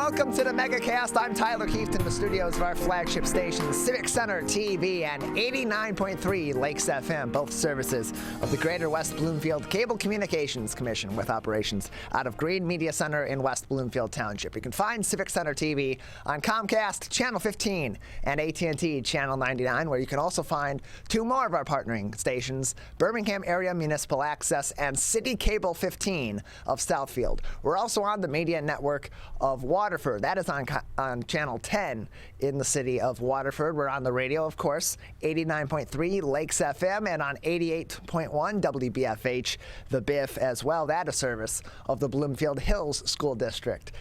Welcome to the Megacast. I'm Tyler Keefe in the studios of our flagship station, Civic Center TV and 89.3 Lakes FM, both services of the Greater West Bloomfield Cable Communications Commission with operations out of Green Media Center in West Bloomfield Township. You can find Civic Center TV on Comcast Channel 15 and AT&T Channel 99, where you can also find two more of our partnering stations, Birmingham Area Municipal Access and City Cable 15 of Southfield. We're also on the media network of Waterford. That is on Channel 10 in the city of Waterford. We're on the radio, of course, 89.3 Lakes FM and on 88.1 WBFH, the Biff as well. That is a service of the Bloomfield Hills School District.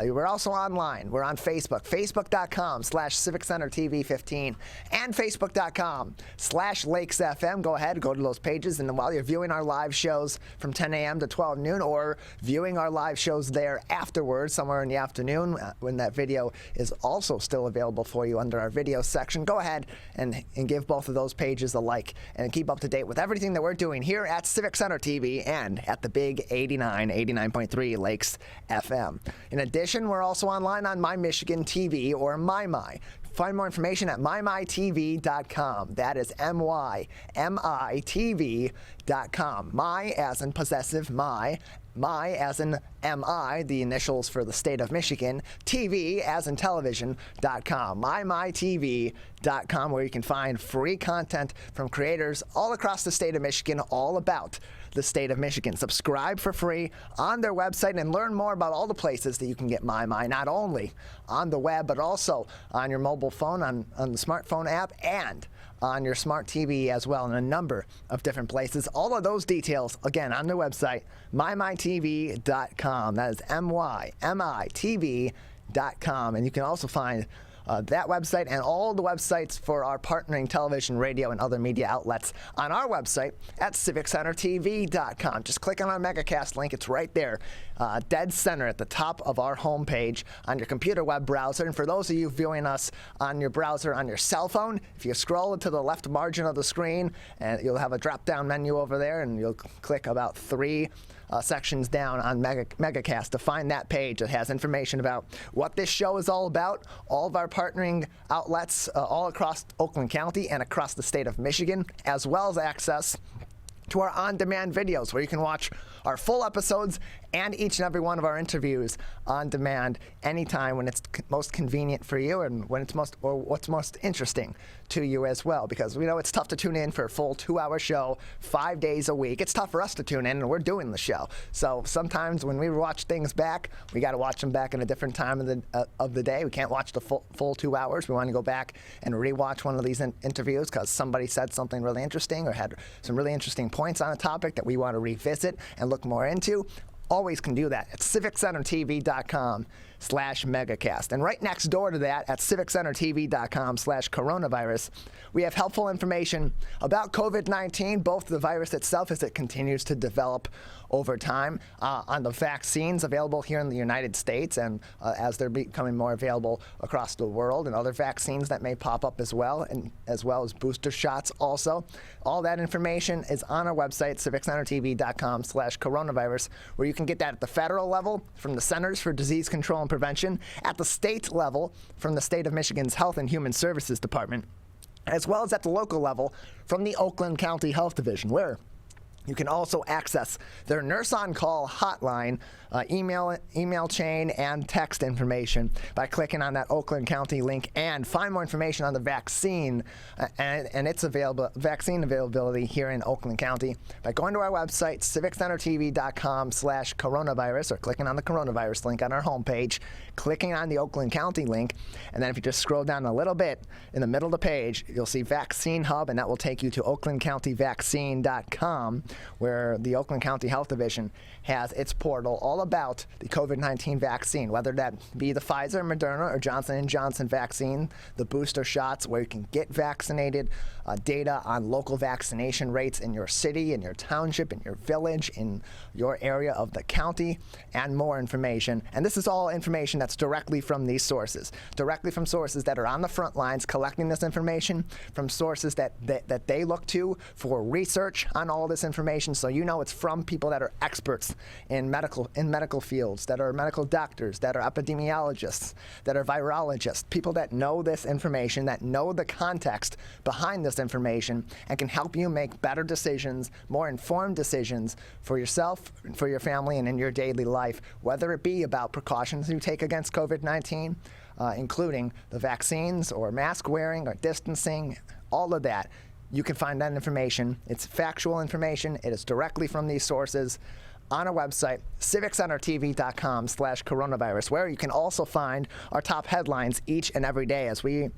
We're also online. We're on Facebook, facebook.com/Civic Center TV 15 and facebook.com/Lakes FM. Go ahead, go to those pages, and while you're viewing our live shows from 10 a.m. to 12 noon or viewing our live shows there afterwards, somewhere in the afternoon, when that video is also still available for you under our video section, go ahead and give both of those pages a like and keep up to date with everything that we're doing here at Civic Center TV and at the big 89.3 Lakes FM. In addition, we're also online on My Michigan TV or MyMy. Find more information at mymytv.com. That is MYMITV.com. My as in possessive, my as in MI, the initials for the state of Michigan, TV as in television.com. mymytv.com, where you can find free content from creators all across the state of Michigan, all about the state of Michigan. Subscribe for free on their website and learn more about all the places that you can get MyMy, not only on the web, but also on your mobile phone, on the smartphone app, and on your smart TV as well, in a number of different places. All of those details, again, on their website, mymytv.com. That is mymytv.com. And you can also find that website and all the websites for our partnering television, radio, and other media outlets on our website at civiccentertv.com. Just click on our Megacast link. It's right there, dead center at the top of our homepage on your computer web browser. And for those of you viewing us on your browser on your cell phone, if you scroll to the left margin of the screen, and you'll have a drop-down menu over there, and you'll click about three sections down on Megacast to find that page that has information about what this show is all about, all of our partnering outlets all across Oakland County and across the state of Michigan, as well as access to our on-demand videos where you can watch our full episodes and each and every one of our interviews on demand anytime when it's most convenient for you and when it's what's most interesting to you as well. Because we know it's tough to tune in for a full 2-hour show 5 days a week. It's tough for us to tune in, and we're doing the show. So sometimes when we watch things back, we got to watch them back in a different time of the day. We can't watch the full 2 hours. We want to go back and rewatch one of these interviews because somebody said something really interesting or had some really interesting points on a topic that we want to revisit and look more into. Always can do that at civiccentertv.com/megacast. And right next door to that, at civiccentertv.com/coronavirus, we have helpful information about COVID-19, both the virus itself as it continues to develop over time, on the vaccines available here in the United States and as they're becoming more available across the world, and other vaccines that may pop up as well, and as well as booster shots also. All that information is on our website, civiccentertv.com/coronavirus, where you can get that at the federal level from the Centers for Disease Control and Prevention, at the state level from the State of Michigan's Health and Human Services Department, as well as at the local level from the Oakland County Health Division, where you can also access their Nurse on Call hotline, email chain, and text information by clicking on that Oakland County link, and find more information on the vaccine and its vaccine availability here in Oakland County by going to our website, civiccentertv.com/coronavirus, or clicking on the coronavirus link on our homepage, clicking on the Oakland County link, and then if you just scroll down a little bit in the middle of the page, you'll see Vaccine Hub, and that will take you to oaklandcountyvaccine.com, where the Oakland County Health Division has its portal all about the COVID-19 vaccine, whether that be the Pfizer, Moderna, or Johnson & Johnson vaccine, the booster shots, where you can get vaccinated, data on local vaccination rates in your city, in your township, in your village, in your area of the county, and more information. And this is all information that's directly from these sources, directly from sources that are on the front lines collecting this information, from sources that they look to for research on all this information, information so you know it's from people that are experts in medical fields, that are medical doctors, that are epidemiologists, that are virologists, people that know this information, that know the context behind this information, and can help you make better decisions, more informed decisions for yourself, for your family, and in your daily life, whether it be about precautions you take against COVID-19, including the vaccines or mask wearing or distancing, all of that. You can find that information. It's factual information. It is directly from these sources on our website, civiccentertv.com/coronavirus, where you can also find our top headlines each and every day as we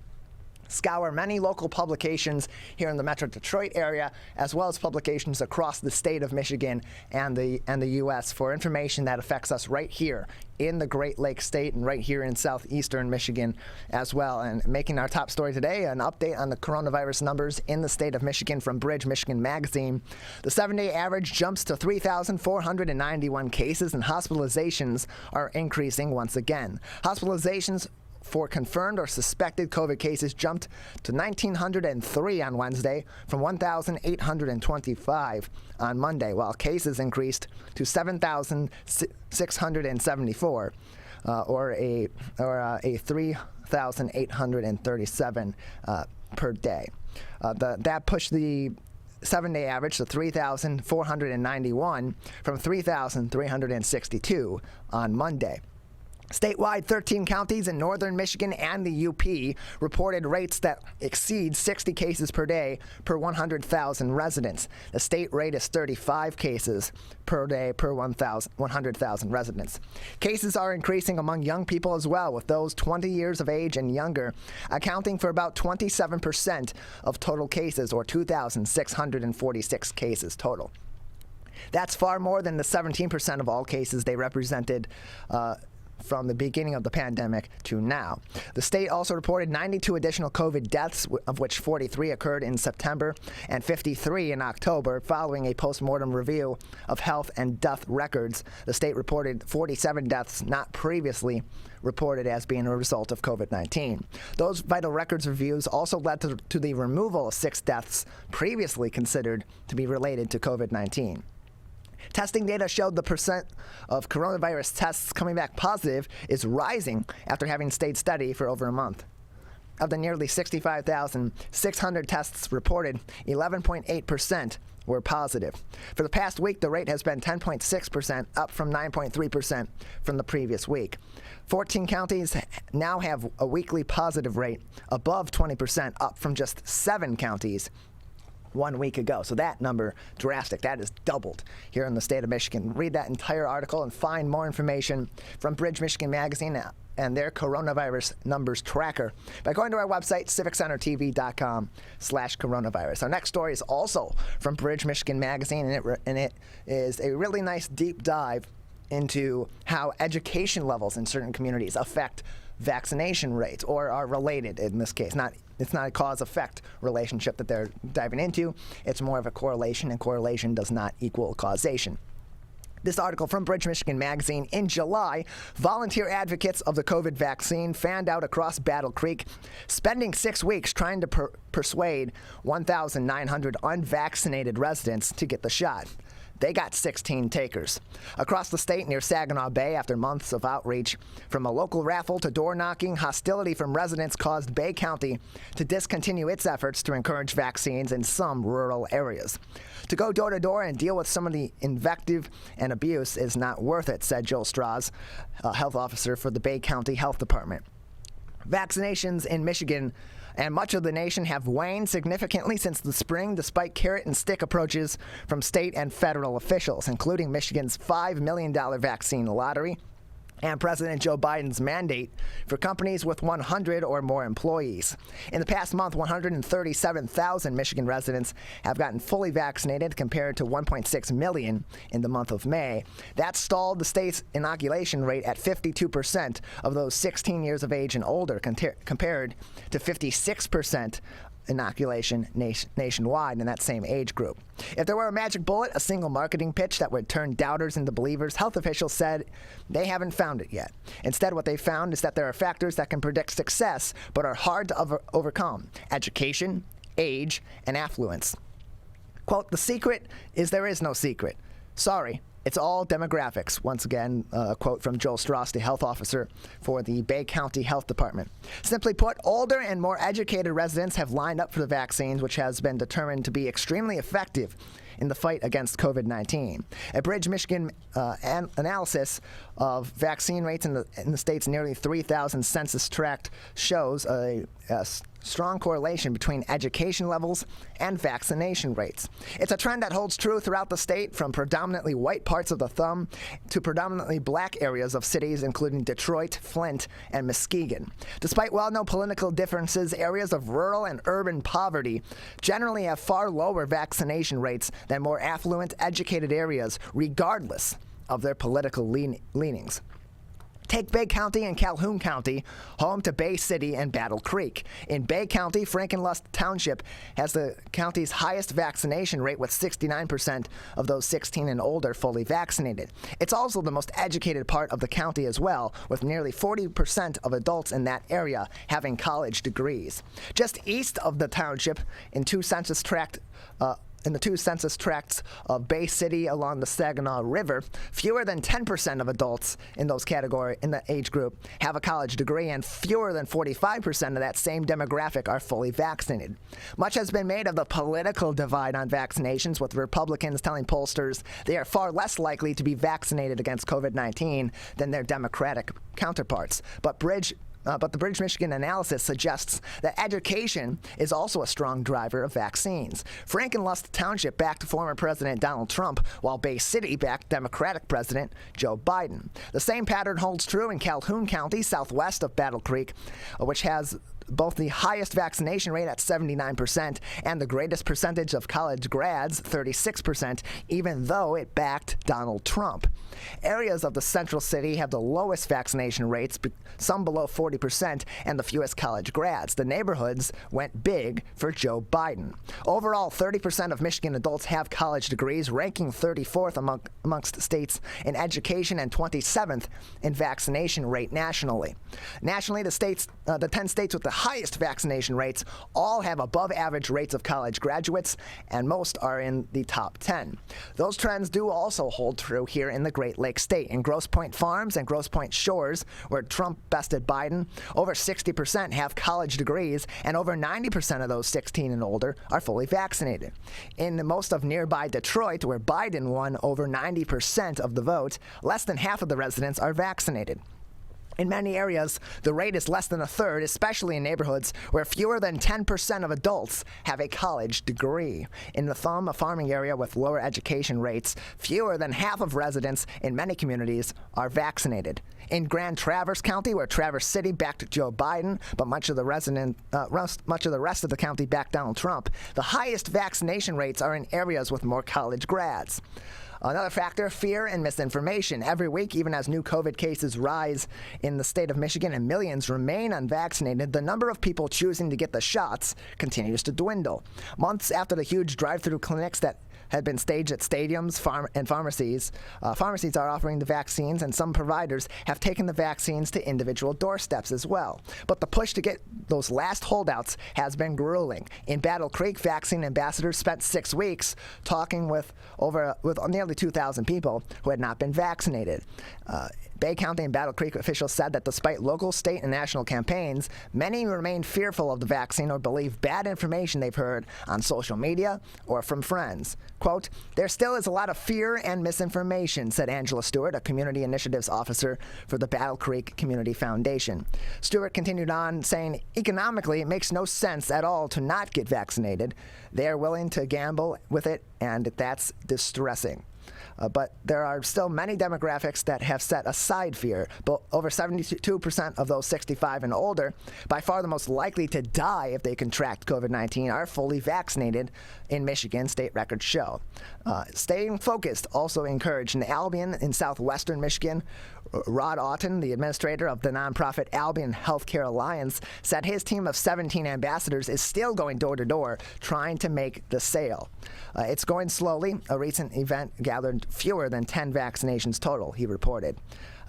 scour many local publications here in the Metro Detroit area, as well as publications across the state of Michigan and the U.S. for information that affects us right here in the Great Lakes State and right here in southeastern Michigan as well. And making our top story today, an update on the coronavirus numbers in the state of Michigan from Bridge Michigan Magazine. The 7-day average jumps to 3,491 cases, and hospitalizations are increasing once again. Hospitalizations for confirmed or suspected COVID cases jumped to 1,903 on Wednesday from 1,825 on Monday, while cases increased to 7,674, or a 3,837 per day. That pushed the 7-day average to 3,491 from 3,362 on Monday. Statewide, 13 counties in northern Michigan and the UP reported rates that exceed 60 cases per day per 100,000 residents. The state rate is 35 cases per day per 100,000 residents. Cases are increasing among young people as well, with those 20 years of age and younger accounting for about 27% of total cases, or 2,646 cases total. That's far more than the 17% of all cases they represented from the beginning of the pandemic to now. The state also reported 92 additional COVID deaths, of which 43 occurred in September and 53 in October. Following a post-mortem review of health and death records, the state reported 47 deaths not previously reported as being a result of COVID-19. Those vital records reviews also led to the removal of 6 deaths previously considered to be related to COVID-19. Testing data showed the percent of coronavirus tests coming back positive is rising after having stayed steady for over a month. Of the nearly 65,600 tests reported, 11.8% were positive. For the past week, the rate has been 10.6%, up from 9.3% from the previous week. 14 counties now have a weekly positive rate above 20%, up from just 7 counties 1 week ago. So that number, drastic, that is doubled here in the state of Michigan. Read that entire article and find more information from Bridge Michigan Magazine and their coronavirus numbers tracker by going to our website, civiccentertv.com/coronavirus. Our next story is also from Bridge Michigan Magazine, and it is a really nice deep dive into how education levels in certain communities affect vaccination rates, or are related in this case. It's not a cause-effect relationship that they're diving into. It's more of a correlation, and correlation does not equal causation. This article from Bridge Michigan Magazine: in July, volunteer advocates of the COVID vaccine fanned out across Battle Creek, spending 6 weeks trying to persuade 1,900 unvaccinated residents to get the shot. They got 16 takers. Across the state near Saginaw Bay, after months of outreach, from a local raffle to door knocking, hostility from residents caused Bay County to discontinue its efforts to encourage vaccines in some rural areas. To go door to door and deal with some of the invective and abuse is not worth it, said Joel Strauss, health officer for the Bay County Health Department. Vaccinations in Michigan and much of the nation have waned significantly since the spring, despite carrot and stick approaches from state and federal officials, including Michigan's $5 million vaccine lottery and President Joe Biden's mandate for companies with 100 or more employees. In the past month, 137,000 Michigan residents have gotten fully vaccinated, compared to 1.6 million in the month of May. That stalled the state's inoculation rate at 52% of those 16 years of age and older, compared to 56% inoculation nationwide in that same age group. If there were a magic bullet, a single marketing pitch that would turn doubters into believers, health officials said they haven't found it yet. Instead, what they found is that there are factors that can predict success but are hard to overcome: education, age, and affluence. Quote, "The secret is there is no secret. Sorry, it's all demographics." Once again, a quote from Joel Strauss, the health officer for the Bay County Health Department. Simply put, older and more educated residents have lined up for the vaccines, which has been determined to be extremely effective in the fight against COVID-19. A Bridge, Michigan analysis of vaccine rates in the state's nearly 3,000 census tract shows a strong correlation between education levels and vaccination rates. It's a trend that holds true throughout the state, from predominantly white parts of the thumb to predominantly black areas of cities including Detroit, Flint, and Muskegon. Despite well-known political differences, areas of rural and urban poverty generally have far lower vaccination rates than more affluent, educated areas, regardless of their political leanings. Take Bay County and Calhoun County, home to Bay City and Battle Creek. In Bay County, Frankenlust Township has the county's highest vaccination rate, with 69% of those 16 and older fully vaccinated. It's also the most educated part of the county as well, with nearly 40% of adults in that area having college degrees. Just east of the township, in the two census tracts of Bay City along the Saginaw River, fewer than 10% of adults in the age group have a college degree, and fewer than 45% of that same demographic are fully vaccinated. Much has been made of the political divide on vaccinations, with Republicans telling pollsters they are far less likely to be vaccinated against COVID-19 than their Democratic counterparts. But the Bridge, Michigan analysis suggests that education is also a strong driver of vaccines. Frankenlust Township backed former President Donald Trump, while Bay City backed Democratic President Joe Biden. The same pattern holds true in Calhoun County, southwest of Battle Creek, which has both the highest vaccination rate at 79% and the greatest percentage of college grads, 36%, even though it backed Donald Trump. Areas of the central city have the lowest vaccination rates, some below 40%, and the fewest college grads. The neighborhoods went big for Joe Biden. Overall, 30% of Michigan adults have college degrees, ranking 34th amongst states in education and 27th in vaccination rate nationally. Nationally, the 10 states with the highest vaccination rates all have above average rates of college graduates, and most are in the top 10. Those trends do also hold true here in the Great Lakes State. In Grosse Pointe Farms and Grosse Pointe Shores, where Trump bested Biden, over 60% have college degrees, and over 90% of those 16 and older are fully vaccinated. In most of nearby Detroit, where Biden won over 90% of the vote, less than half of the residents are vaccinated. In many areas, the rate is less than a third, especially in neighborhoods where fewer than 10% of adults have a college degree. In the Thumb, a farming area with lower education rates, fewer than half of residents in many communities are vaccinated. In Grand Traverse County, where Traverse City backed Joe Biden, but much of the rest of the county backed Donald Trump, the highest vaccination rates are in areas with more college grads. Another factor, fear and misinformation. Every week, even as new COVID cases rise in the state of Michigan and millions remain unvaccinated, the number of people choosing to get the shots continues to dwindle. Months after the huge drive-through clinics that had been staged at stadiums and pharmacies are offering the vaccines, and some providers have taken the vaccines to individual doorsteps as well. But the push to get those last holdouts has been grueling. In Battle Creek, vaccine ambassadors spent 6 weeks talking with nearly 2,000 people who had not been vaccinated. Bay County and Battle Creek officials said that despite local, state, and national campaigns, many remain fearful of the vaccine or believe bad information they've heard on social media or from friends. Quote, "There still is a lot of fear and misinformation," said Angela Stewart, a community initiatives officer for the Battle Creek Community Foundation. Stewart continued on, saying, "Economically, it makes no sense at all to not get vaccinated. They are willing to gamble with it, and that's distressing." But there are still many demographics that have set aside fear. But over 72% of those 65 and older, by far the most likely to die if they contract COVID-19, are fully vaccinated in Michigan, state records show. Staying focused also encouraged. In Albion in southwestern Michigan, Rod Auten, the administrator of the nonprofit Albion Healthcare Alliance, said his team of 17 ambassadors is still going door to door trying to make the sale. It's going slowly. A recent event gathered fewer than 10 vaccinations total, he reported.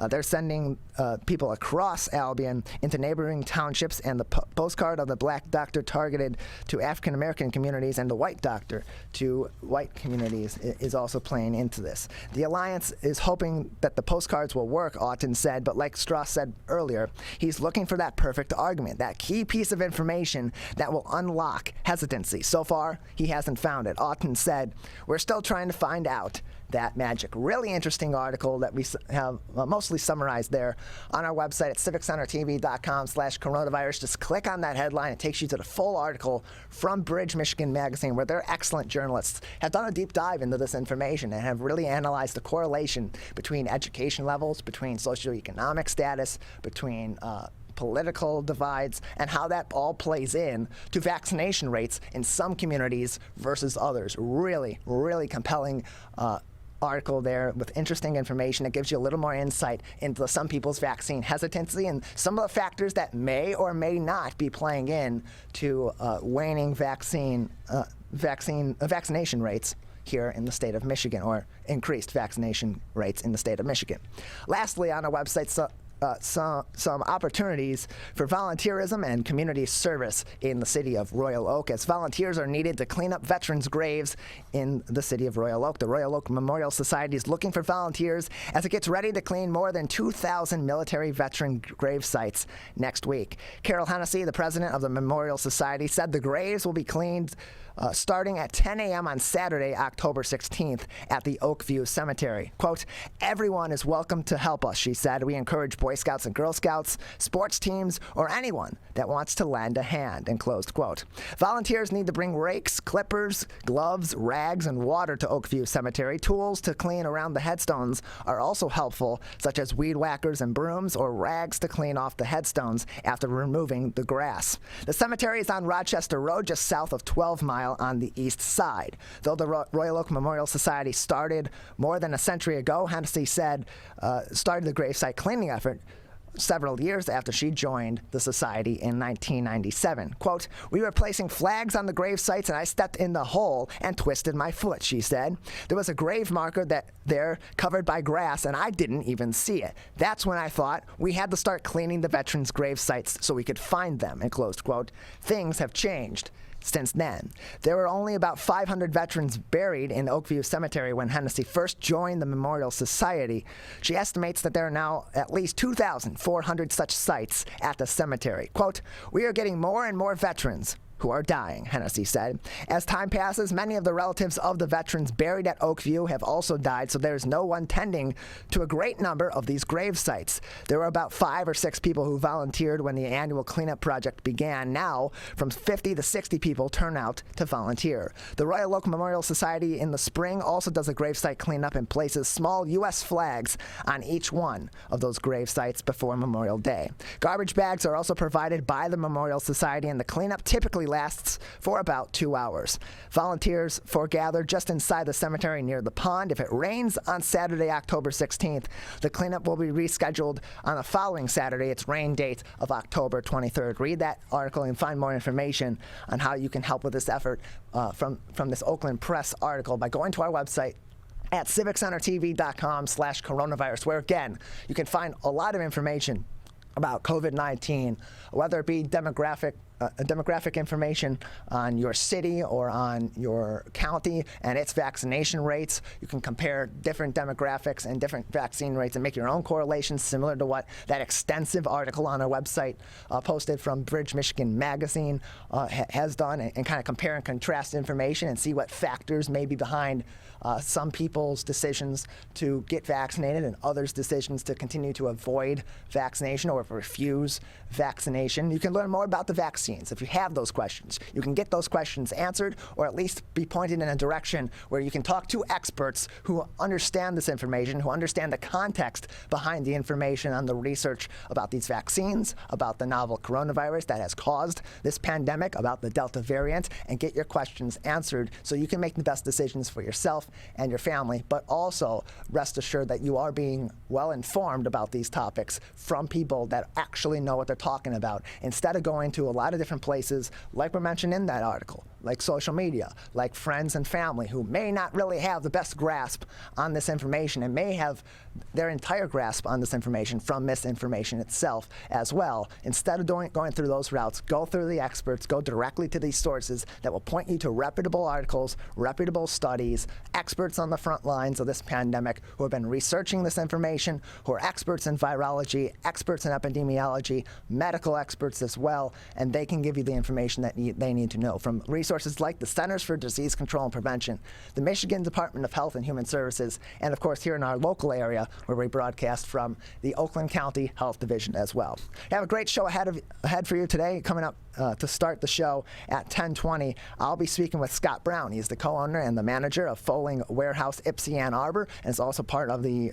They're sending people across Albion into neighboring townships, and the postcard of the black doctor targeted to African American communities and the white doctor to white communities is also playing into this. The Alliance is hoping that the postcards will work, Auten said, but like Strauss said earlier, he's looking for that perfect argument, that key piece of information that will unlock hesitancy. So far, he hasn't found it. Auten said, "We're still trying to find out that magic." Really interesting article that we have mostly summarized there on our website at civiccentertv.com/coronavirus. Just click on that headline. It takes you to the full article from Bridge, Michigan Magazine, where their excellent journalists have done a deep dive into this information and have really analyzed the correlation between education levels, between socioeconomic status, between political divides, and how that all plays in to vaccination rates in some communities versus others. Really, really compelling article there with interesting information. It gives you a little more insight into some people's vaccine hesitancy and some of the factors that may or may not be playing in to waning vaccination rates here in the state of Michigan, or increased vaccination rates in the state of Michigan. Lastly, on our website, some opportunities for volunteerism and community service in the city of Royal Oak, as volunteers are needed to clean up veterans' graves in the city of Royal Oak. The Royal Oak Memorial Society is looking for volunteers as it gets ready to clean more than 2,000 military veteran grave sites next week. Carol Hennessy, the president of the Memorial Society, said the graves will be cleaned starting at 10 a.m. on Saturday, October 16th at the Oakview Cemetery. Quote, "Everyone is welcome to help us," she said. "We encourage Boy Scouts and Girl Scouts, sports teams, or anyone that wants to lend a hand," and closed quote. Volunteers need to bring rakes, clippers, gloves, rags, and water to Oakview Cemetery. Tools to clean around the headstones are also helpful, such as weed whackers and brooms, or rags to clean off the headstones after removing the grass. The cemetery is on Rochester Road, just south of 12 Mile on the east side. Though the Royal Oak Memorial Society started more than a century ago, Hennessy said, started the gravesite cleaning effort several years after she joined the society in 1997. Quote, "We were placing flags on the grave sites and I stepped in the hole and twisted my foot," she said. "There was a grave marker there covered by grass and I didn't even see it. That's when I thought we had to start cleaning the veterans' grave sites so we could find them," and closed quote. Things have changed since then. There were only about 500 veterans buried in Oakview Cemetery when Hennessy first joined the Memorial Society. She estimates that there are now at least 2,400 such sites at the cemetery. Quote, "We are getting more and more veterans who are dying," Hennessy said. As time passes, many of the relatives of the veterans buried at Oakview have also died, so there is no one tending to a great number of these grave sites. There were about 5 or 6 people who volunteered when the annual cleanup project began. Now, from 50 to 60 people turn out to volunteer. The Royal Oak Memorial Society in the spring also does a gravesite cleanup and places small U.S. flags on each one of those grave sites before Memorial Day. Garbage bags are also provided by the Memorial Society, and the cleanup typically lasts for about 2 hours. Volunteers foregather just inside the cemetery near the pond. If it rains on Saturday, October 16th, the cleanup will be rescheduled on the following Saturday, its rain date of October 23rd. Read that article and find more information on how you can help with this effort from this Oakland Press article by going to our website at civiccentertv.com/coronavirus, where again, you can find a lot of information about COVID-19, whether it be demographic information on your city or on your county and its vaccination rates. You can compare different demographics and different vaccine rates and make your own correlations similar to what that extensive article on our website posted from Bridge, Michigan Magazine has done, and kind of compare and contrast information and see what factors may be behind some people's decisions to get vaccinated and others' decisions to continue to avoid vaccination or refuse vaccination. You can learn more about the vaccines. If you have those questions, you can get those questions answered, or at least be pointed in a direction where you can talk to experts who understand this information, who understand the context behind the information on the research about these vaccines, about the novel coronavirus that has caused this pandemic, about the Delta variant, and get your questions answered so you can make the best decisions for yourself and your family, but also rest assured that you are being well informed about these topics from people that actually know what they're talking about, instead of going to a lot of different places like were mentioned in that article, like social media, like friends and family who may not really have the best grasp on this information and may have their entire grasp on this information from misinformation itself as well. Instead of going through those routes, go through the experts, go directly to these sources that will point you to reputable articles, reputable studies, experts on the front lines of this pandemic who have been researching this information, who are experts in virology, experts in epidemiology, medical experts as well, and they can give you the information that they need to know from resources like the Centers for Disease Control and Prevention, the Michigan Department of Health and Human Services, and of course here in our local area where we broadcast from the Oakland County Health Division as well. We have a great show ahead for you today. Coming up to start the show at 10:20, I'll be speaking with Scott Brown. He's the co-owner and the manager of Foaling Warehouse, Ypsi, Ann Arbor, and is also part of the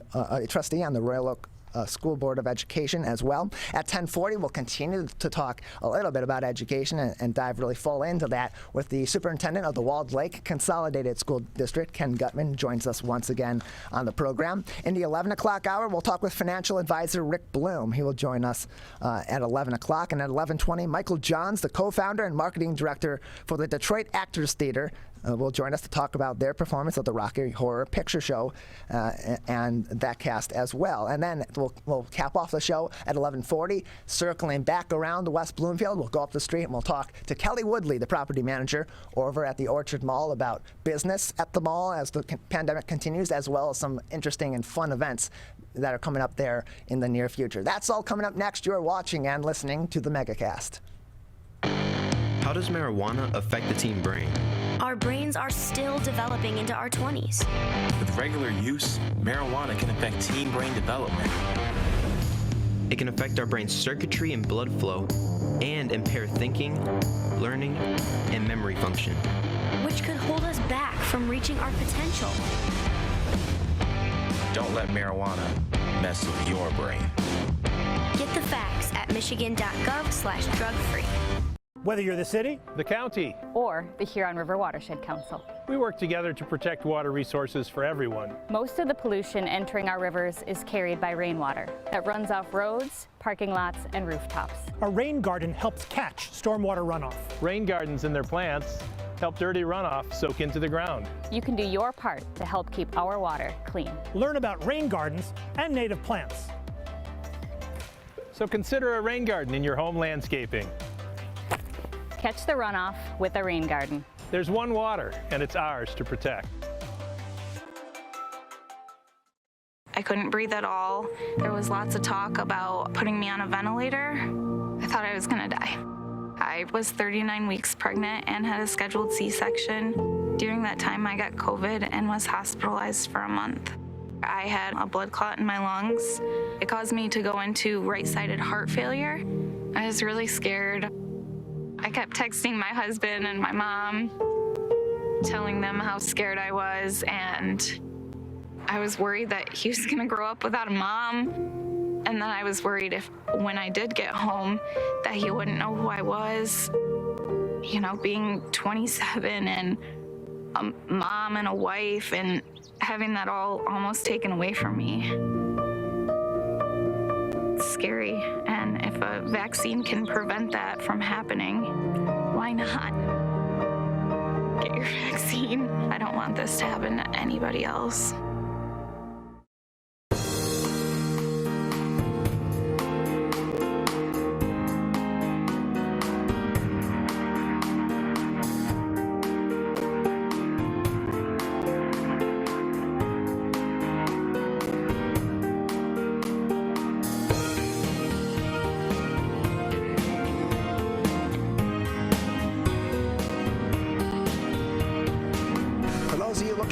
trustee on the Royal Oak School Board of Education as well. At 10:40, we'll continue to talk a little bit about education and dive really full into that with the superintendent of the Walled Lake Consolidated School District, Ken Gutman, joins us once again on the program. In the 11 o'clock hour, we'll talk with financial advisor Rick Bloom. He will join us at 11 o'clock. And at 11:20, Michael Johns, the co-founder and marketing director for the Detroit Actors Theater, will join us to talk about their performance of the Rocky Horror Picture Show and that cast as well. And then we'll cap off the show at 11:40, circling back around to West Bloomfield. We'll go up the street and we'll talk to Kelly Woodley, the property manager over at the Orchard Mall, about business at the mall as the pandemic continues, as well as some interesting and fun events that are coming up there in the near future. That's all coming up next. You're watching and listening to the Megacast. How does marijuana affect the teen brain? Our brains are still developing into our 20s. With regular use, marijuana can affect teen brain development. It can affect our brain's circuitry and blood flow and impair thinking, learning, and memory function, which could hold us back from reaching our potential. Don't let marijuana mess with your brain. Get the facts at michigan.gov/drug-free. Whether you're the city, the county, or the Huron River Watershed Council, we work together to protect water resources for everyone. Most of the pollution entering our rivers is carried by rainwater that runs off roads, parking lots, and rooftops. A rain garden helps catch stormwater runoff. Rain gardens and their plants help dirty runoff soak into the ground. You can do your part to help keep our water clean. Learn about rain gardens and native plants. So consider a rain garden in your home landscaping. Catch the runoff with a rain garden. There's one water, and it's ours to protect. I couldn't breathe at all. There was lots of talk about putting me on a ventilator. I thought I was gonna die. I was 39 weeks pregnant and had a scheduled C-section. During that time, I got COVID and was hospitalized for a month. I had a blood clot in my lungs. It caused me to go into right-sided heart failure. I was really scared. I kept texting my husband and my mom, telling them how scared I was, and I was worried that he was gonna grow up without a mom. And then I was worried if, when I did get home, that he wouldn't know who I was. You know, being 27 and a mom and a wife and having that all almost taken away from me. It's scary, and if a vaccine can prevent that from happening, why not? Get your vaccine. I don't want this to happen to anybody else.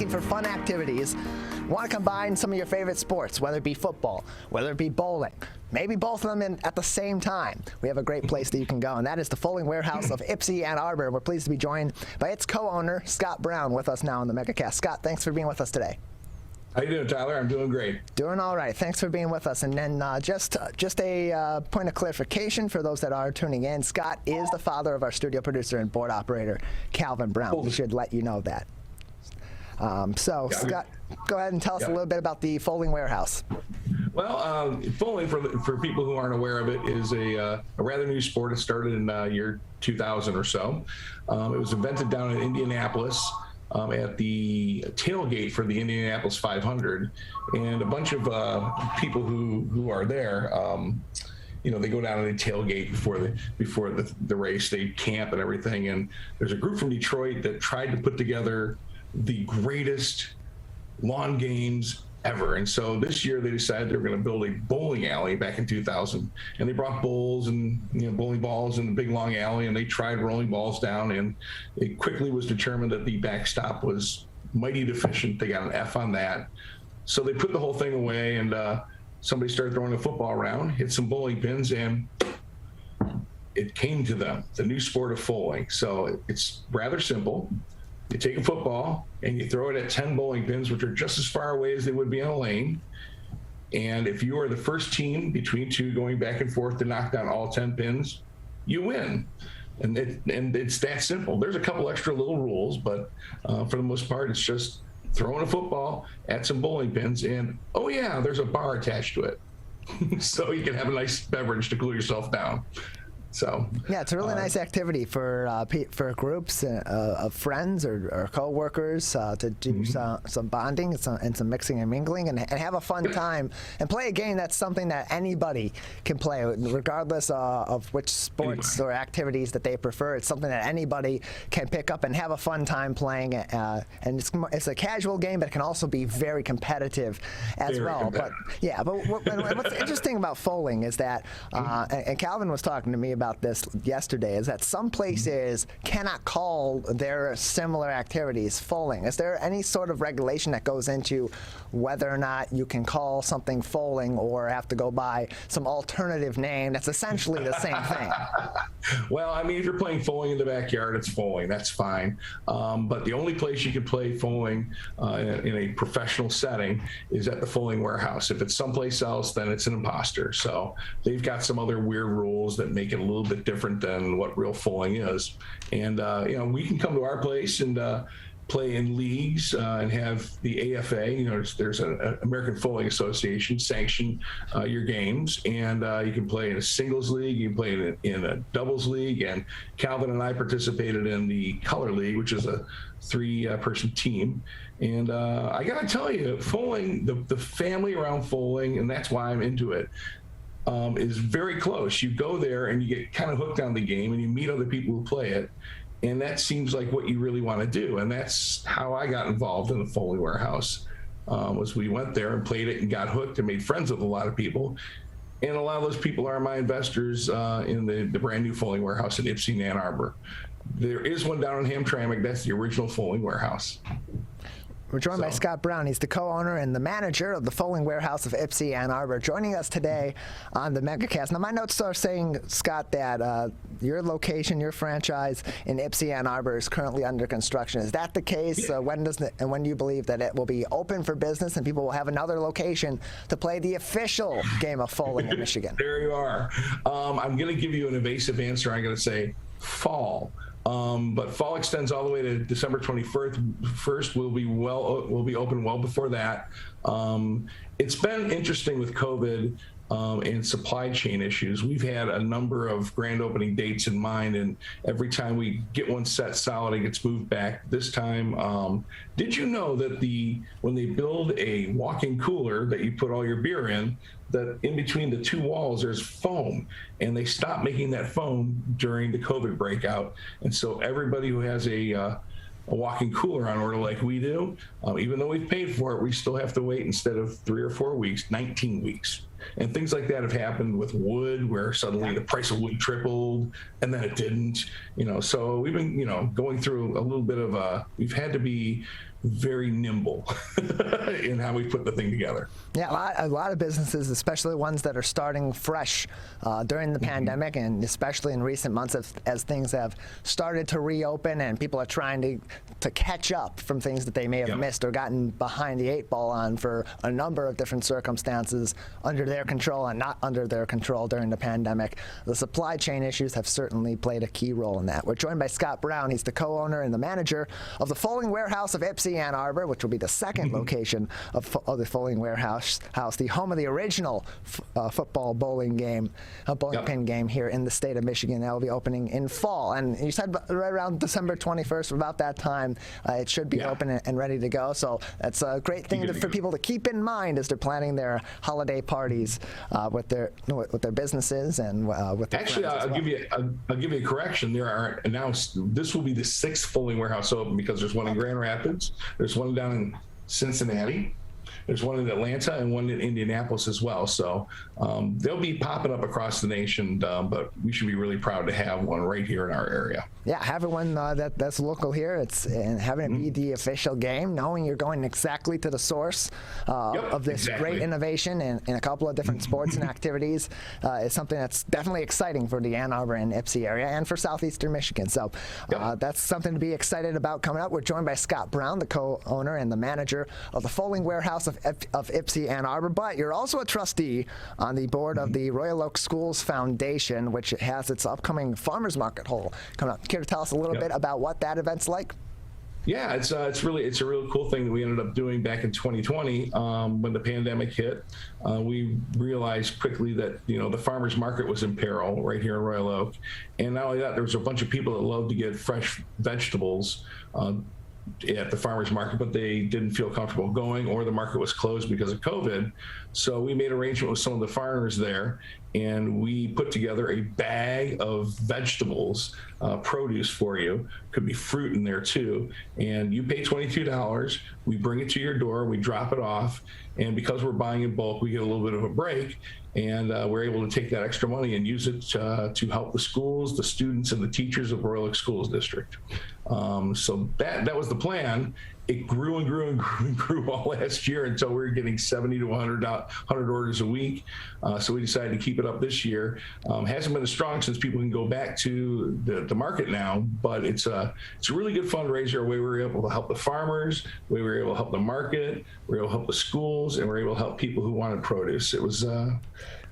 For fun activities, want to combine some of your favorite sports, whether it be football, whether it be bowling, maybe both of them at the same time. We have a great place that you can go, and that is the Foaling Warehouse of Ypsi, Ann Arbor. We're pleased to be joined by its co-owner, Scott Brown, with us now on the Megacast. Scott, thanks for being with us today. How you doing, Tyler? I'm doing great. Doing all right. Thanks for being with us. And then just a point of clarification for those that are tuning in. Scott is the father of our studio producer and board operator, Calvin Brown. We should let you know that. Scott, go ahead and tell us a little bit about the Foaling Warehouse. Well, bowling, for people who aren't aware of it, is a rather new sport. It started in year 2000 or so. It was invented down in Indianapolis at the tailgate for the Indianapolis 500, and a bunch of people who are there. They go down and they tailgate before the race. They camp and everything. And there's a group from Detroit that tried to put together the greatest lawn games ever. And so this year they decided they were going to build a bowling alley back in 2000. And they brought bowls and bowling balls in the big long alley, and they tried rolling balls down. And it quickly was determined that the backstop was mighty deficient. They got an F on that. So they put the whole thing away, and somebody started throwing a football around, hit some bowling pins, and it came to them, the new sport of foaling. So it's rather simple. You take a football and you throw it at 10 bowling pins, which are just as far away as they would be in a lane. And if you are the first team between two going back and forth to knock down all 10 pins, you win. And it's that simple. There's a couple extra little rules, but for the most part, it's just throwing a football at some bowling pins, and oh yeah, there's a bar attached to it. So you can have a nice beverage to cool yourself down. So yeah, it's a really nice activity for groups of friends or co-workers to do some bonding and some mixing and mingling and have a fun time and play a game that's something that anybody can play, regardless of which sports or activities that they prefer. It's something that anybody can pick up and have a fun time playing. And it's a casual game, but it can also be very competitive as well. But yeah, but what's interesting about foaling is that, and Calvin was talking to me about this yesterday, is that some places cannot call their similar activities foaling. Is there any sort of regulation that goes into whether or not you can call something foaling or have to go by some alternative name that's essentially the same thing? Well, I mean, if you're playing foaling in the backyard, it's foaling. That's fine. But the only place you can play foaling in a professional setting is at the Foaling Warehouse. If it's someplace else, then it's an imposter. So they've got some other weird rules that make it a little bit different than what real foaling is. And we can come to our place and play in leagues and have the AFA, there's an American Foaling Association, sanction your games. And you can play in a singles league, you can play in a doubles league. And Calvin and I participated in the Color League, which is a 3-person team. And I got to tell you, foaling, the family around foaling, and that's why I'm into it, is very close. You go there and you get kind of hooked on the game and you meet other people who play it. And that seems like what you really want to do. And that's how I got involved in the Foaling Warehouse, was we went there and played it and got hooked and made friends with a lot of people. And a lot of those people are my investors in the brand new Foaling Warehouse in Ypsi, Ann Arbor. There is one down in Hamtramck. That's the original Foaling Warehouse. We're joined by Scott Brown. He's the co-owner and the manager of the Foaling Warehouse of Ypsi, Ann Arbor, joining us today on the Megacast. Now, my notes are saying, Scott, that your location, your franchise in Ypsi, Ann Arbor is currently under construction. Is that the case? When do you believe that it will be open for business and people will have another location to play the official game of foaling in Michigan? There you are. I'm going to give you an evasive answer. I'm going to say fall. But fall extends all the way to December 21st. We'll be open well before that. It's been interesting with COVID and supply chain issues. We've had a number of grand opening dates in mind, and every time we get one set solid, it gets moved back. This time, did you know that when they build a walk-in cooler that you put all your beer in, that in between the two walls there's foam, and they stopped making that foam during the COVID breakout. And so everybody who has a walk-in cooler on order like we do, even though we've paid for it, we still have to wait, instead of 3 or 4 weeks, 19 weeks. And things like that have happened with wood, where suddenly the price of wood tripled and then it didn't, so we've been, going through a little bit of we've had to be very nimble in how we put the thing together. Yeah, a lot of businesses, especially ones that are starting fresh during the pandemic, and especially in recent months as things have started to reopen and people are trying to catch up from things that they may have missed or gotten behind the 8 ball on for a number of different circumstances under their control and not under their control during the pandemic. The supply chain issues have certainly played a key role in that. We're joined by Scott Brown. He's the co-owner and the manager of the Foaling Warehouse of Ypsi, Ipsy Ann Arbor, which will be the second location of the Bowling Warehouse, the home of the original football bowling pin game here in the state of Michigan. That will be opening in fall. And you said right around December 21st, about that time, it should be open and ready to go. So that's a great thing for people to keep in mind as they're planning their holiday parties with their businesses and with their Actually, I'll give you a correction. There are announced this will be the 6th Bowling Warehouse open, because there's one in Grand Rapids, there's one down in Cincinnati, there's one in Atlanta, and one in Indianapolis as well. So they'll be popping up across the nation, but we should be really proud to have one right here in our area. Yeah, having one that's local here, and having it be the official game, knowing you're going exactly to the source of this great innovation in a couple of different sports and activities is something that's definitely exciting for the Ann Arbor and Ipsy area and for southeastern Michigan. So that's something to be excited about coming up. We're joined by Scott Brown, the co-owner and the manager of the Bowling Warehouse of Ipsy Ann Arbor, but you're also a trustee on the board of the Royal Oak Schools Foundation, which has its upcoming farmers market hall coming up. Care to tell us a little bit about what that event's like? Yeah, it's a really cool thing that we ended up doing back in 2020 when the pandemic hit. We realized quickly that the farmers market was in peril right here in Royal Oak, and not only that, there was a bunch of people that loved to get fresh vegetables at the farmers market, but they didn't feel comfortable going, or the market was closed because of COVID. So we made arrangement with some of the farmers there, and we put together a bag of vegetables, produce for you. Could be fruit in there too. And you pay $22. We bring it to your door. We drop it off. And because we're buying in bulk, we get a little bit of a break. And we're able to take that extra money and use it to help the schools, the students, and the teachers of Royal Oak Schools District. So that was the plan. It grew and grew and grew and grew all last year until we were getting 70 to 100 orders a week. So we decided to keep it up this year. Hasn't been as strong since people can go back to the market now, but it's a really good fundraiser. Where we were able to help the farmers, we were able to help the market, we were able to help the schools, and we were able to help people who wanted produce. It was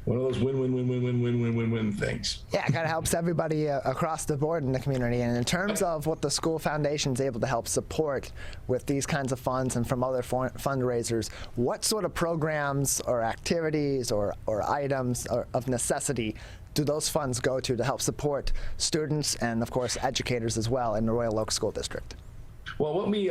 one of those win-win things. Yeah, it kind of helps everybody across the board in the community. And in terms of what the school foundation is able to help support with these kinds of funds and from other fundraisers, what sort of programs or activities or items of necessity do those funds go to help support students and, of course, educators as well in the Royal Oak School District? Well, what we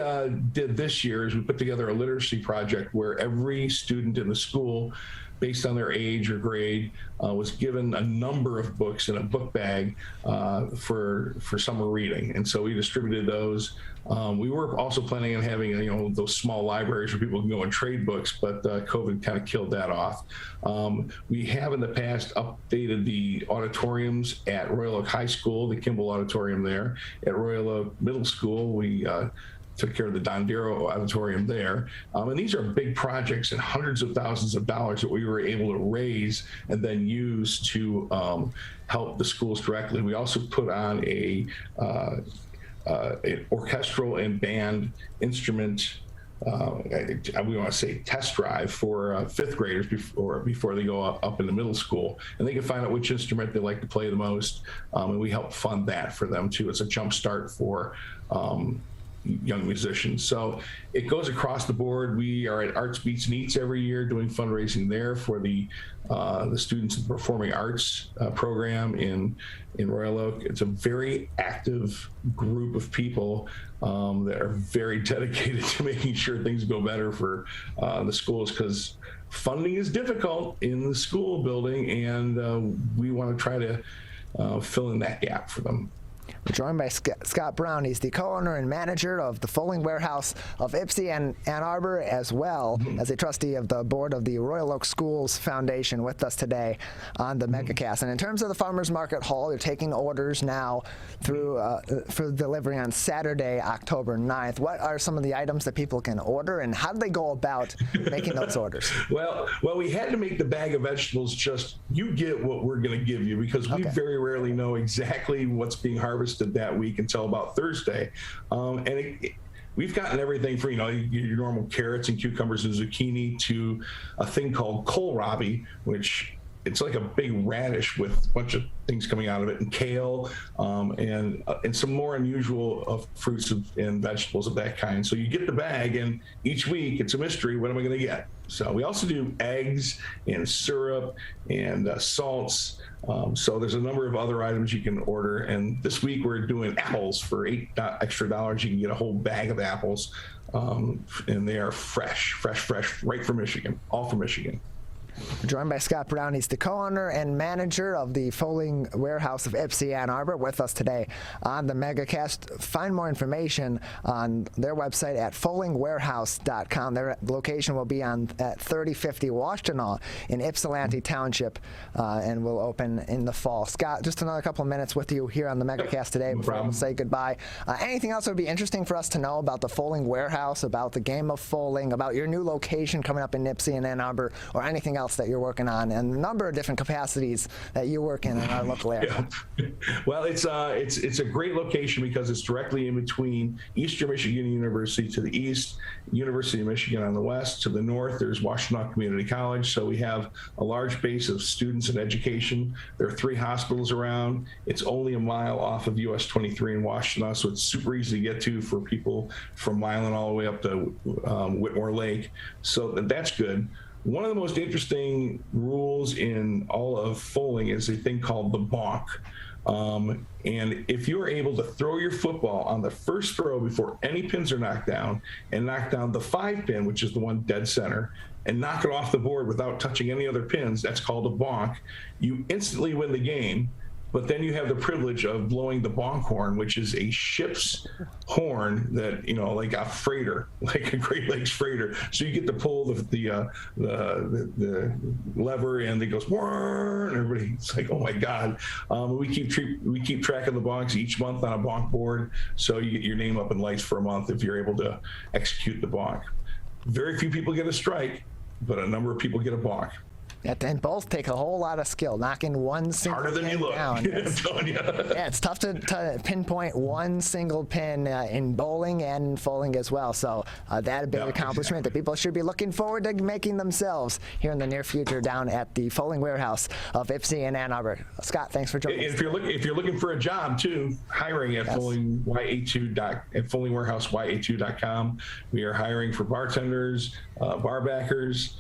did this year is we put together a literacy project where every student in the school, based on their age or grade, was given a number of books in a book bag for summer reading. And so we distributed those. We were also planning on having those small libraries where people can go and trade books, but COVID kind of killed that off. We have in the past updated the auditoriums at Royal Oak High School, the Kimball Auditorium there. At Royal Oak Middle School, we took care of the Dondero Auditorium there. And these are big projects and hundreds of thousands of dollars that we were able to raise and then use to help the schools directly. We also put on an orchestral and band instrument, we want to say test drive for fifth graders before they go up in the middle school. And they can find out which instrument they like to play the most. And we help fund that for them too. It's a jump start for young musicians. So it goes across the board. We are at Arts Beats and Eats every year doing fundraising there for the students in the performing arts program in Royal Oak. It's a very active group of people that are very dedicated to making sure things go better for the schools, because funding is difficult in the school building, and we want to try to fill in that gap for them. We're joined by Scott Brown. He's the co-owner and manager of the Bowling Warehouse of Ipsy and Ann Arbor, as well as a trustee of the board of the Royal Oak Schools Foundation, with us today on the Megacast. And in terms of the Farmers Market Hall, you're taking orders now through for delivery on Saturday, October 9th. What are some of the items that people can order, and how do they go about making those orders? Well, we had to make the bag of vegetables just, you get what we're going to give you, because we very rarely know exactly what's being harvested that week until about Thursday. We've gotten everything from your normal carrots and cucumbers and zucchini to a thing called kohlrabi, which it's like a big radish with a bunch of things coming out of it, and kale, and some more unusual fruits and vegetables of that kind. So you get the bag, and each week it's a mystery. What am I going to get? So we also do eggs and syrup and salts. So there's a number of other items you can order. And this week we're doing apples for $8 extra. You can get a whole bag of apples, and they are fresh, right from Michigan, all from Michigan. We're joined by Scott Brown. He's the co-owner and manager of the Folding Warehouse of Ypsi, Ann Arbor, with us today on the Megacast. Find more information on their website at foldingwarehouse.com. Their location will be at 3050 Washtenaw in Ypsilanti Township, and will open in the fall. Scott, just another couple of minutes with you here on the Megacast today before we'll say goodbye. Anything else that would be interesting for us to know about the Folding Warehouse, about the game of folding, about your new location coming up in Ypsi and Ann Arbor, or anything else that you're working on, and a number of different capacities that you work in our local area? Yeah. Well, it's a great location because it's directly in between Eastern Michigan University to the east, University of Michigan on the west. To the north, there's Washtenaw Community College. So we have a large base of students and education. There are 3 hospitals around. It's only a mile off of US 23 in Washtenaw, so it's super easy to get to for people from Milan all the way up to Whitmore Lake. So that's good. One of the most interesting rules in all of folding is a thing called the bonk. And if you're able to throw your football on the first throw before any pins are knocked down, and knock down the 5 pin, which is the one dead center, and knock it off the board without touching any other pins, that's called a bonk. You instantly win the game. But then you have the privilege of blowing the bonk horn, which is a ship's horn that, like a freighter, like a Great Lakes freighter. So you get to pull the lever, and it goes, and everybody's like, oh my God. We keep track of the bonks each month on a bonk board. So you get your name up in lights for a month if you're able to execute the bonk. Very few people get a strike, but a number of people get a bonk. And both take a whole lot of skill. Knocking one single harder than pin you look. down. Yeah, it's tough to pinpoint one single pin in bowling and in folding as well. So that a big accomplishment that people should be looking forward to making themselves here in the near future down at the Folding Warehouse of Ypsi and Ann Arbor. Scott, thanks for joining us. If you're looking for a job too, hiring at foldingwarehousey2.com. We are hiring for bartenders, bar backers,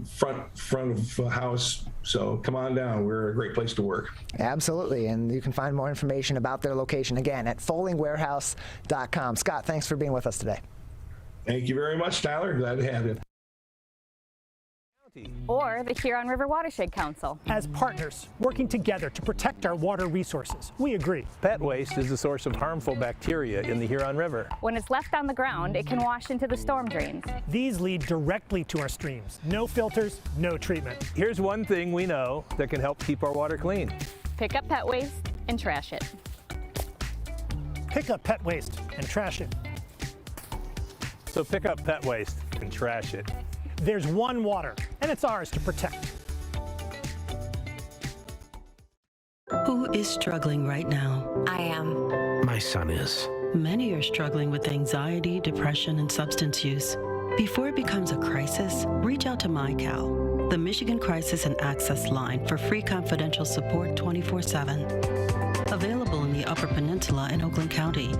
front of house. So come on down. We're a great place to work. Absolutely. And you can find more information about their location again at foldingwarehouse.com. Scott, thanks for being with us today. Thank you very much, Tyler. Glad to have you. Or the Huron River Watershed Council. As partners working together to protect our water resources, we agree. Pet waste is the source of harmful bacteria in the Huron River. When it's left on the ground, it can wash into the storm drains. These lead directly to our streams. No filters, no treatment. Here's one thing we know that can help keep our water clean. Pick up pet waste and trash it. Pick up pet waste and trash it. So pick up pet waste and trash it. There's one water, and it's ours to protect. Who is struggling right now? I am. My son is. Many are struggling with anxiety, depression, and substance use. Before it becomes a crisis, reach out to MyCal, the Michigan Crisis and Access Line, for free confidential support 24/7. Available in the Upper Peninsula and Oakland County.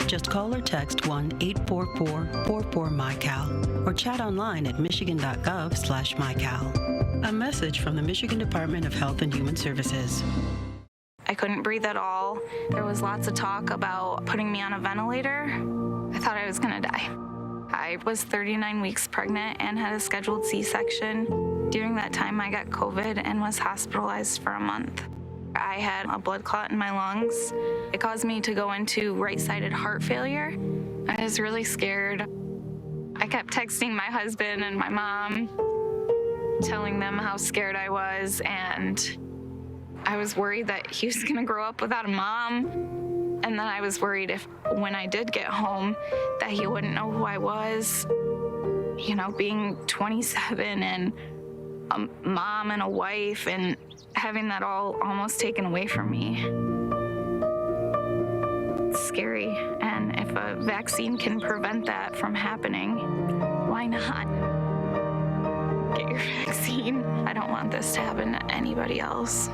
Just call or text 1-844-44-MyCal or chat online at michigan.gov/MyCal. A message from the Michigan Department of Health and Human Services. I couldn't breathe at all. There was lots of talk about putting me on a ventilator. I thought I was gonna die. I was 39 weeks pregnant and had a scheduled C-section. During that time, I got COVID and was hospitalized for a month. I had a blood clot in my lungs. It caused me to go into right-sided heart failure. I was really scared. I kept texting my husband and my mom, telling them how scared I was, and I was worried that he was gonna grow up without a mom. And then I was worried if, when I did get home, that he wouldn't know who I was. You know, being 27 and a mom and a wife, and having that all almost taken away from me. It's scary, and if a vaccine can prevent that from happening, why not? get your vaccine. I don't want this to happen to anybody else.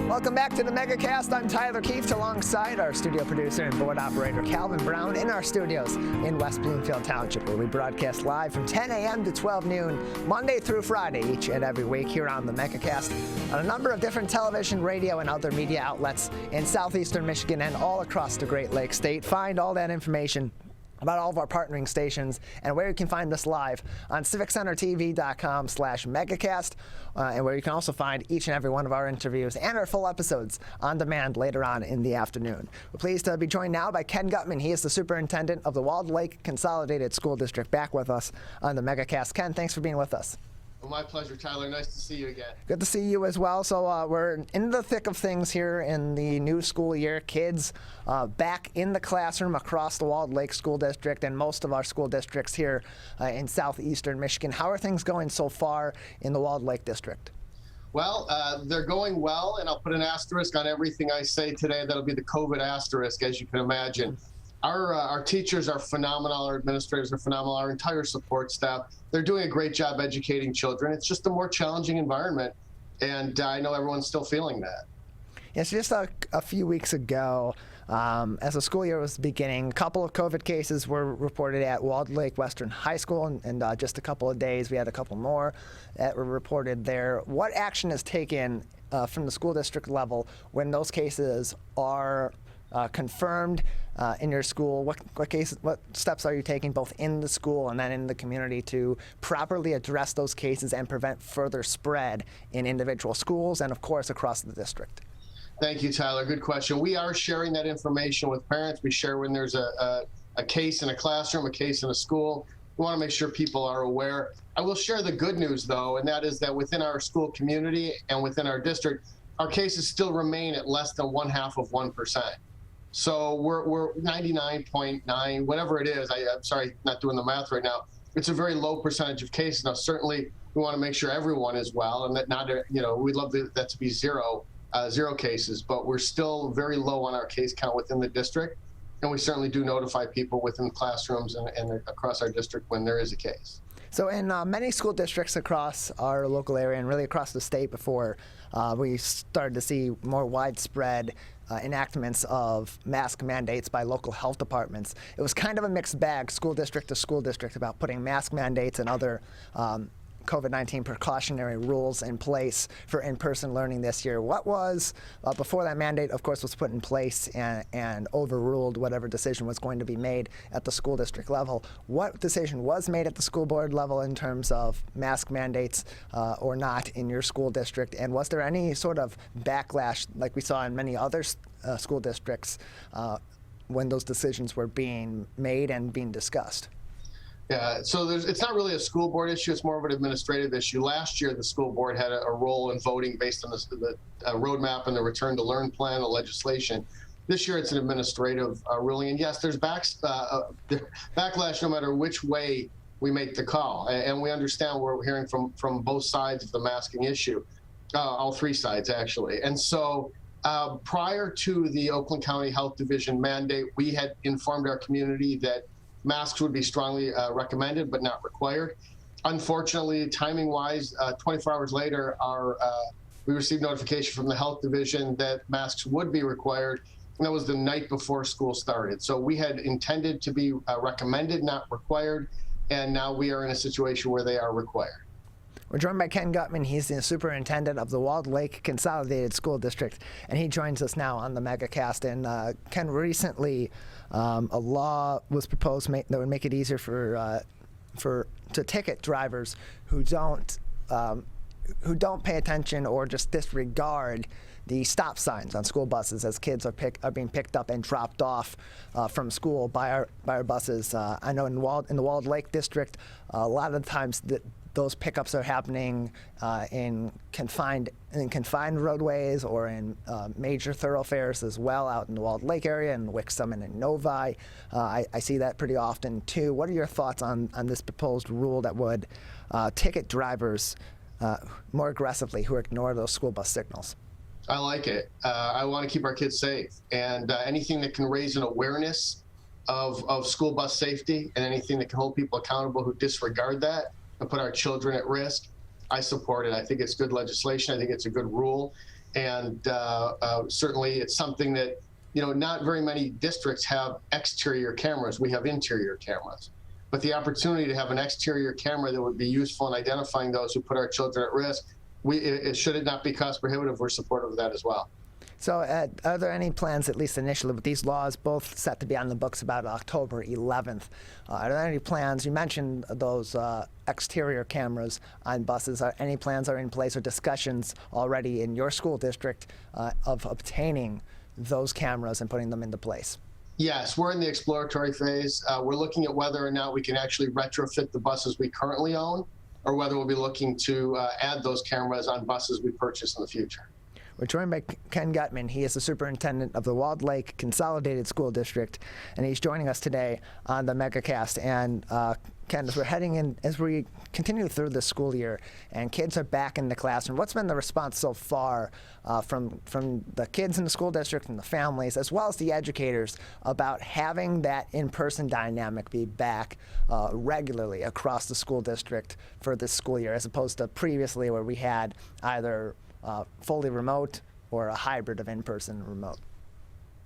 Welcome back to the Megacast. I'm Tyler Keefe, alongside our studio producer and board operator Calvin Brown in our studios in West Bloomfield Township, where we broadcast live from 10 a.m. to 12 noon, Monday through Friday, each and every week here on the Megacast, on a number of different television, radio, and other media outlets in southeastern Michigan and all across the Great Lakes state. Find all that information about all of our partnering stations and where you can find us live on civiccentertv.com/megacast, and where you can also find each and every one of our interviews and our full episodes on demand later on in the afternoon. We're pleased to be joined now by Ken Gutman. He is the superintendent of the Walled Lake Consolidated School District, back with us on the Megacast. Ken, thanks for being with us. Well, my pleasure, Tyler. Nice to see you again. Good to see you as well. So we're in the thick of things here in the new school year. Kids back in the classroom across the Walled Lake School District and most of our school districts here in southeastern Michigan. How are things going so far in the Walled Lake District? Well, they're going well, and I'll put an asterisk on everything I say today. That'll be the COVID asterisk, as you can imagine. Our teachers are phenomenal. Our administrators are phenomenal. Our entire support staff, they're doing a great job educating children. It's just a more challenging environment, and I know everyone's still feeling that. Yes, just a few weeks ago, as the school year was beginning, a couple of COVID cases were reported at Walled Lake Western High School, and just a couple of days, we had a couple more that were reported there. What action is taken from the school district level when those cases are confirmed in your school? What steps are you taking both in the school and then in the community to properly address those cases and prevent further spread in individual schools and, of course, across the district? Thank you, Tyler. Good question. We are sharing that information with parents. We share when there's a case in a classroom, a case in a school. We want to make sure people are aware. I will share the good news, though, and that is that within our school community and within our district, our cases still remain at less than 0.5%. So we're 99.9, whatever it is. I'm sorry, not doing the math right now. It's a very low percentage of cases. Now, certainly, we want to make sure everyone is well, and that not, we'd love that to be zero cases, but we're still very low on our case count within the district, and we certainly do notify people within classrooms and across our district when there is a case. So in many school districts across our local area and really across the state before we started to see more widespread enactments of mask mandates by local health departments, it was kind of a mixed bag, school district to school district, about putting mask mandates and other COVID-19 precautionary rules in place for in-person learning this year. What was, before that mandate, of course, was put in place and overruled whatever decision was going to be made at the school district level, what decision was made at the school board level in terms of mask mandates or not in your school district? And was there any sort of backlash like we saw in many other school districts when those decisions were being made and being discussed? Yeah, so it's not really a school board issue. It's more of an administrative issue. Last year, the school board had a role in voting based on the roadmap and the return to learn plan, the legislation. This year, it's an administrative ruling. And yes, there's backlash no matter which way we make the call. And we understand we're hearing from both sides of the masking issue, all three sides, actually. And so prior to the Oakland County Health Division mandate, we had informed our community that masks would be strongly recommended, but not required. Unfortunately, timing-wise, 24 hours later, we received notification from the health division that masks would be required, and that was the night before school started. So we had intended to be recommended, not required, and now we are in a situation where they are required. We're joined by Ken Gutman. He's the superintendent of the Walled Lake Consolidated School District, and he joins us now on the Megacast. And Ken, recently a law was proposed that would make it easier to ticket drivers who don't pay attention or just disregard the stop signs on school buses as kids are being picked up and dropped off from school by our buses. I know in the Walled Lake District, a lot of the times those pickups are happening in confined roadways or in major thoroughfares as well, out in the Walled Lake area and Wixom and in Novi. I see that pretty often too. What are your thoughts on this proposed rule that would ticket drivers more aggressively who ignore those school bus signals? I like it. I want to keep our kids safe, and anything that can raise an awareness of school bus safety and anything that can hold people accountable who disregard that and put our children at risk, I support it. I think it's good legislation. I think it's a good rule. And certainly it's something that, not very many districts have exterior cameras. We have interior cameras. But the opportunity to have an exterior camera that would be useful in identifying those who put our children at risk, should it not be cost prohibitive, we're supportive of that as well. So are there any plans, at least initially, with these laws both set to be on the books about October 11th? Are there any plans? You mentioned those exterior cameras on buses. Are any plans are in place or discussions already in your school district of obtaining those cameras and putting them into place? Yes, we're in the exploratory phase. We're looking at whether or not we can actually retrofit the buses we currently own, or whether we'll be looking to add those cameras on buses we purchase in the future. We're joined by Ken Gutman. He is the superintendent of the Walled Lake Consolidated School District, and he's joining us today on the Megacast. And Ken, as we continue through the school year and kids are back in the classroom, what's been the response so far from the kids in the school district and the families, as well as the educators, about having that in-person dynamic be back regularly across the school district for this school year, as opposed to previously where we had either fully remote or a hybrid of in-person and remote?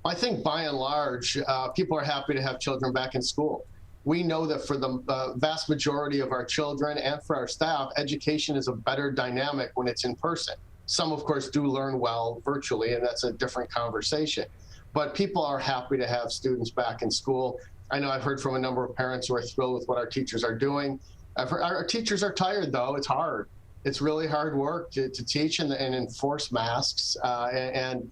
I think by and large, people are happy to have children back in school. We know that for the vast majority of our children and for our staff, education is a better dynamic when it's in person. Some, of course, do learn well virtually, and that's a different conversation. But people are happy to have students back in school. I know I've heard from a number of parents who are thrilled with what our teachers are doing. Our teachers are tired, though. It's hard. It's really hard work to teach and enforce masks and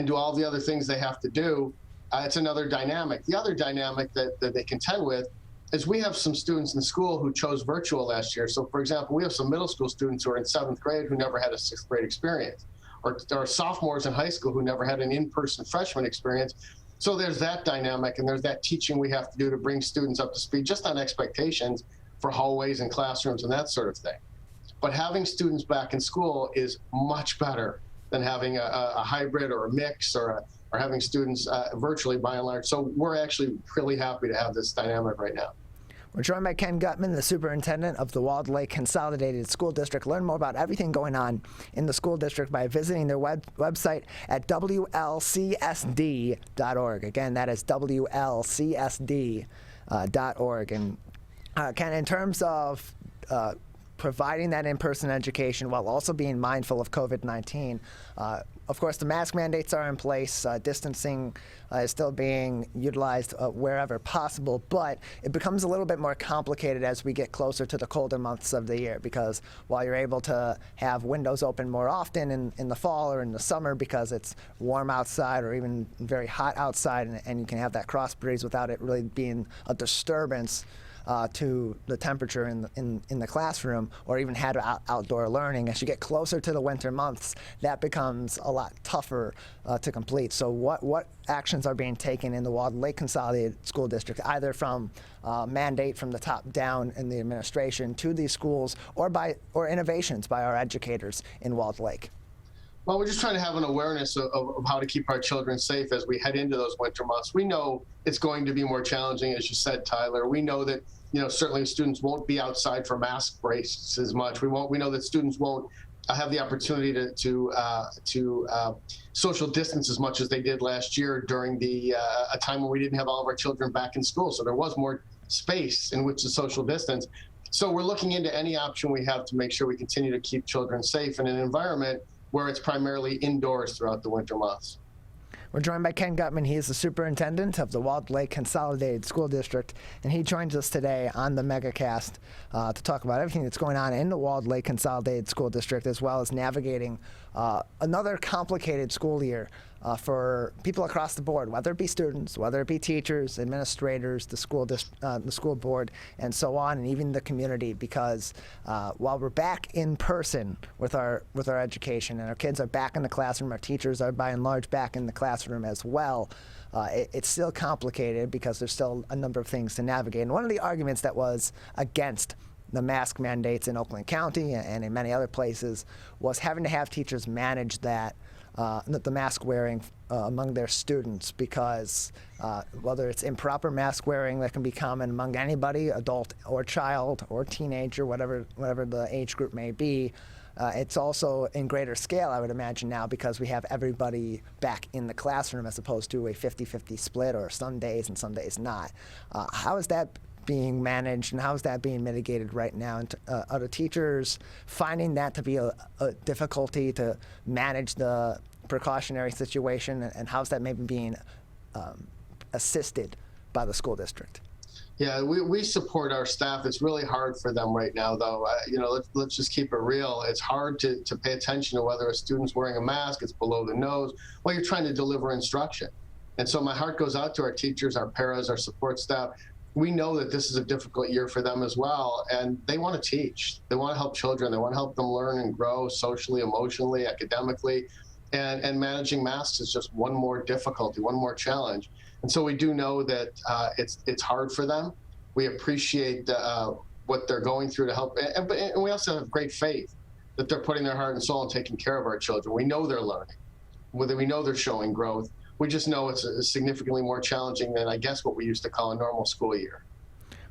do all the other things they have to do. It's another dynamic. The other dynamic that they contend with is we have some students in school who chose virtual last year. So, for example, we have some middle school students who are in 7th grade who never had a 6th grade experience, or sophomores in high school who never had an in-person freshman experience. So there's that dynamic, and there's that teaching we have to do to bring students up to speed just on expectations for hallways and classrooms and that sort of thing. But having students back in school is much better than having a hybrid or a mix or having students virtually by and large. So we're actually really happy to have this dynamic right now. We're joined by Ken Gutman, the superintendent of the Walled Lake Consolidated School District. Learn more about everything going on in the school district by visiting their website at WLCSD.org. Again, that is WLCSD.org. And Ken, in terms of providing that in-person education while also being mindful of COVID-19. Of course, the mask mandates are in place. Distancing is still being utilized wherever possible, but it becomes a little bit more complicated as we get closer to the colder months of the year, because while you're able to have windows open more often in the fall or in the summer because it's warm outside or even very hot outside, and you can have that cross breeze without it really being a disturbance to the temperature in the classroom, or even had outdoor learning. As you get closer to the winter months, that becomes a lot tougher to complete. So what actions are being taken in the Walled Lake Consolidated School District, either from mandate from the top down in the administration to these schools, or innovations by our educators in Walled Lake? Well, we're just trying to have an awareness of how to keep our children safe as we head into those winter months. We know it's going to be more challenging, as you said, Tyler. We know that, certainly students won't be outside for mask breaks as much. We know that students won't have the opportunity to social distance as much as they did last year during a time when we didn't have all of our children back in school. So there was more space in which to social distance. So we're looking into any option we have to make sure we continue to keep children safe in an environment where it's primarily indoors throughout the winter months. We're joined by Ken Gutman. He is the superintendent of the Walled Lake Consolidated School District, and he joins us today on the Megacast to talk about everything that's going on in the Walled Lake Consolidated School District, as well as navigating another complicated school year for people across the board, whether it be students, whether it be teachers, administrators, the school board, and so on, and even the community. Because while we're back in person with our education, and our kids are back in the classroom, our teachers are by and large back in the classroom as well, it's still complicated because there's still a number of things to navigate. And one of the arguments that was against the mask mandates in Oakland County and in many other places was having to have teachers manage that the mask wearing among their students, because whether it's improper mask wearing that can be common among anybody, adult or child or teenager, whatever the age group may be, it's also in greater scale, I would imagine now, because we have everybody back in the classroom as opposed to a 50-50 split, or some days and some days not. How is that being managed, and how is that being mitigated right now? And are the teachers finding that to be a difficulty to manage the precautionary situation, and how's that maybe being assisted by the school district? Yeah, we support our staff. It's really hard for them right now, though. Let's just keep it real. It's hard to pay attention to whether a student's wearing a mask, it's below the nose, while you're trying to deliver instruction. And so my heart goes out to our teachers, our paras, our support staff. We know that this is a difficult year for them as well, and they want to teach. They want to help children. They want to help them learn and grow socially, emotionally, academically. And managing masks is just one more difficulty, one more challenge. And so we do know that it's hard for them. We appreciate what they're going through to help. And we also have great faith that they're putting their heart and soul and taking care of our children. We know they're learning. We know they're showing growth. We just know it's significantly more challenging than, I guess, what we used to call a normal school year.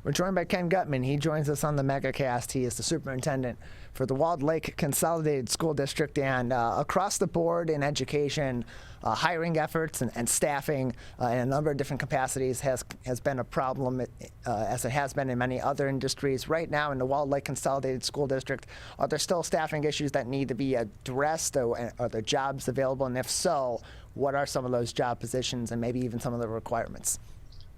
We're joined by Ken Gutman. He joins us on the Megacast. He is the superintendent for the Walled Lake Consolidated School District, and across the board in education, hiring efforts and staffing in a number of different capacities has been a problem, as it has been in many other industries. Right now in the Walled Lake Consolidated School District, are there still staffing issues that need to be addressed, or are there jobs available? And if so, what are some of those job positions and maybe even some of the requirements?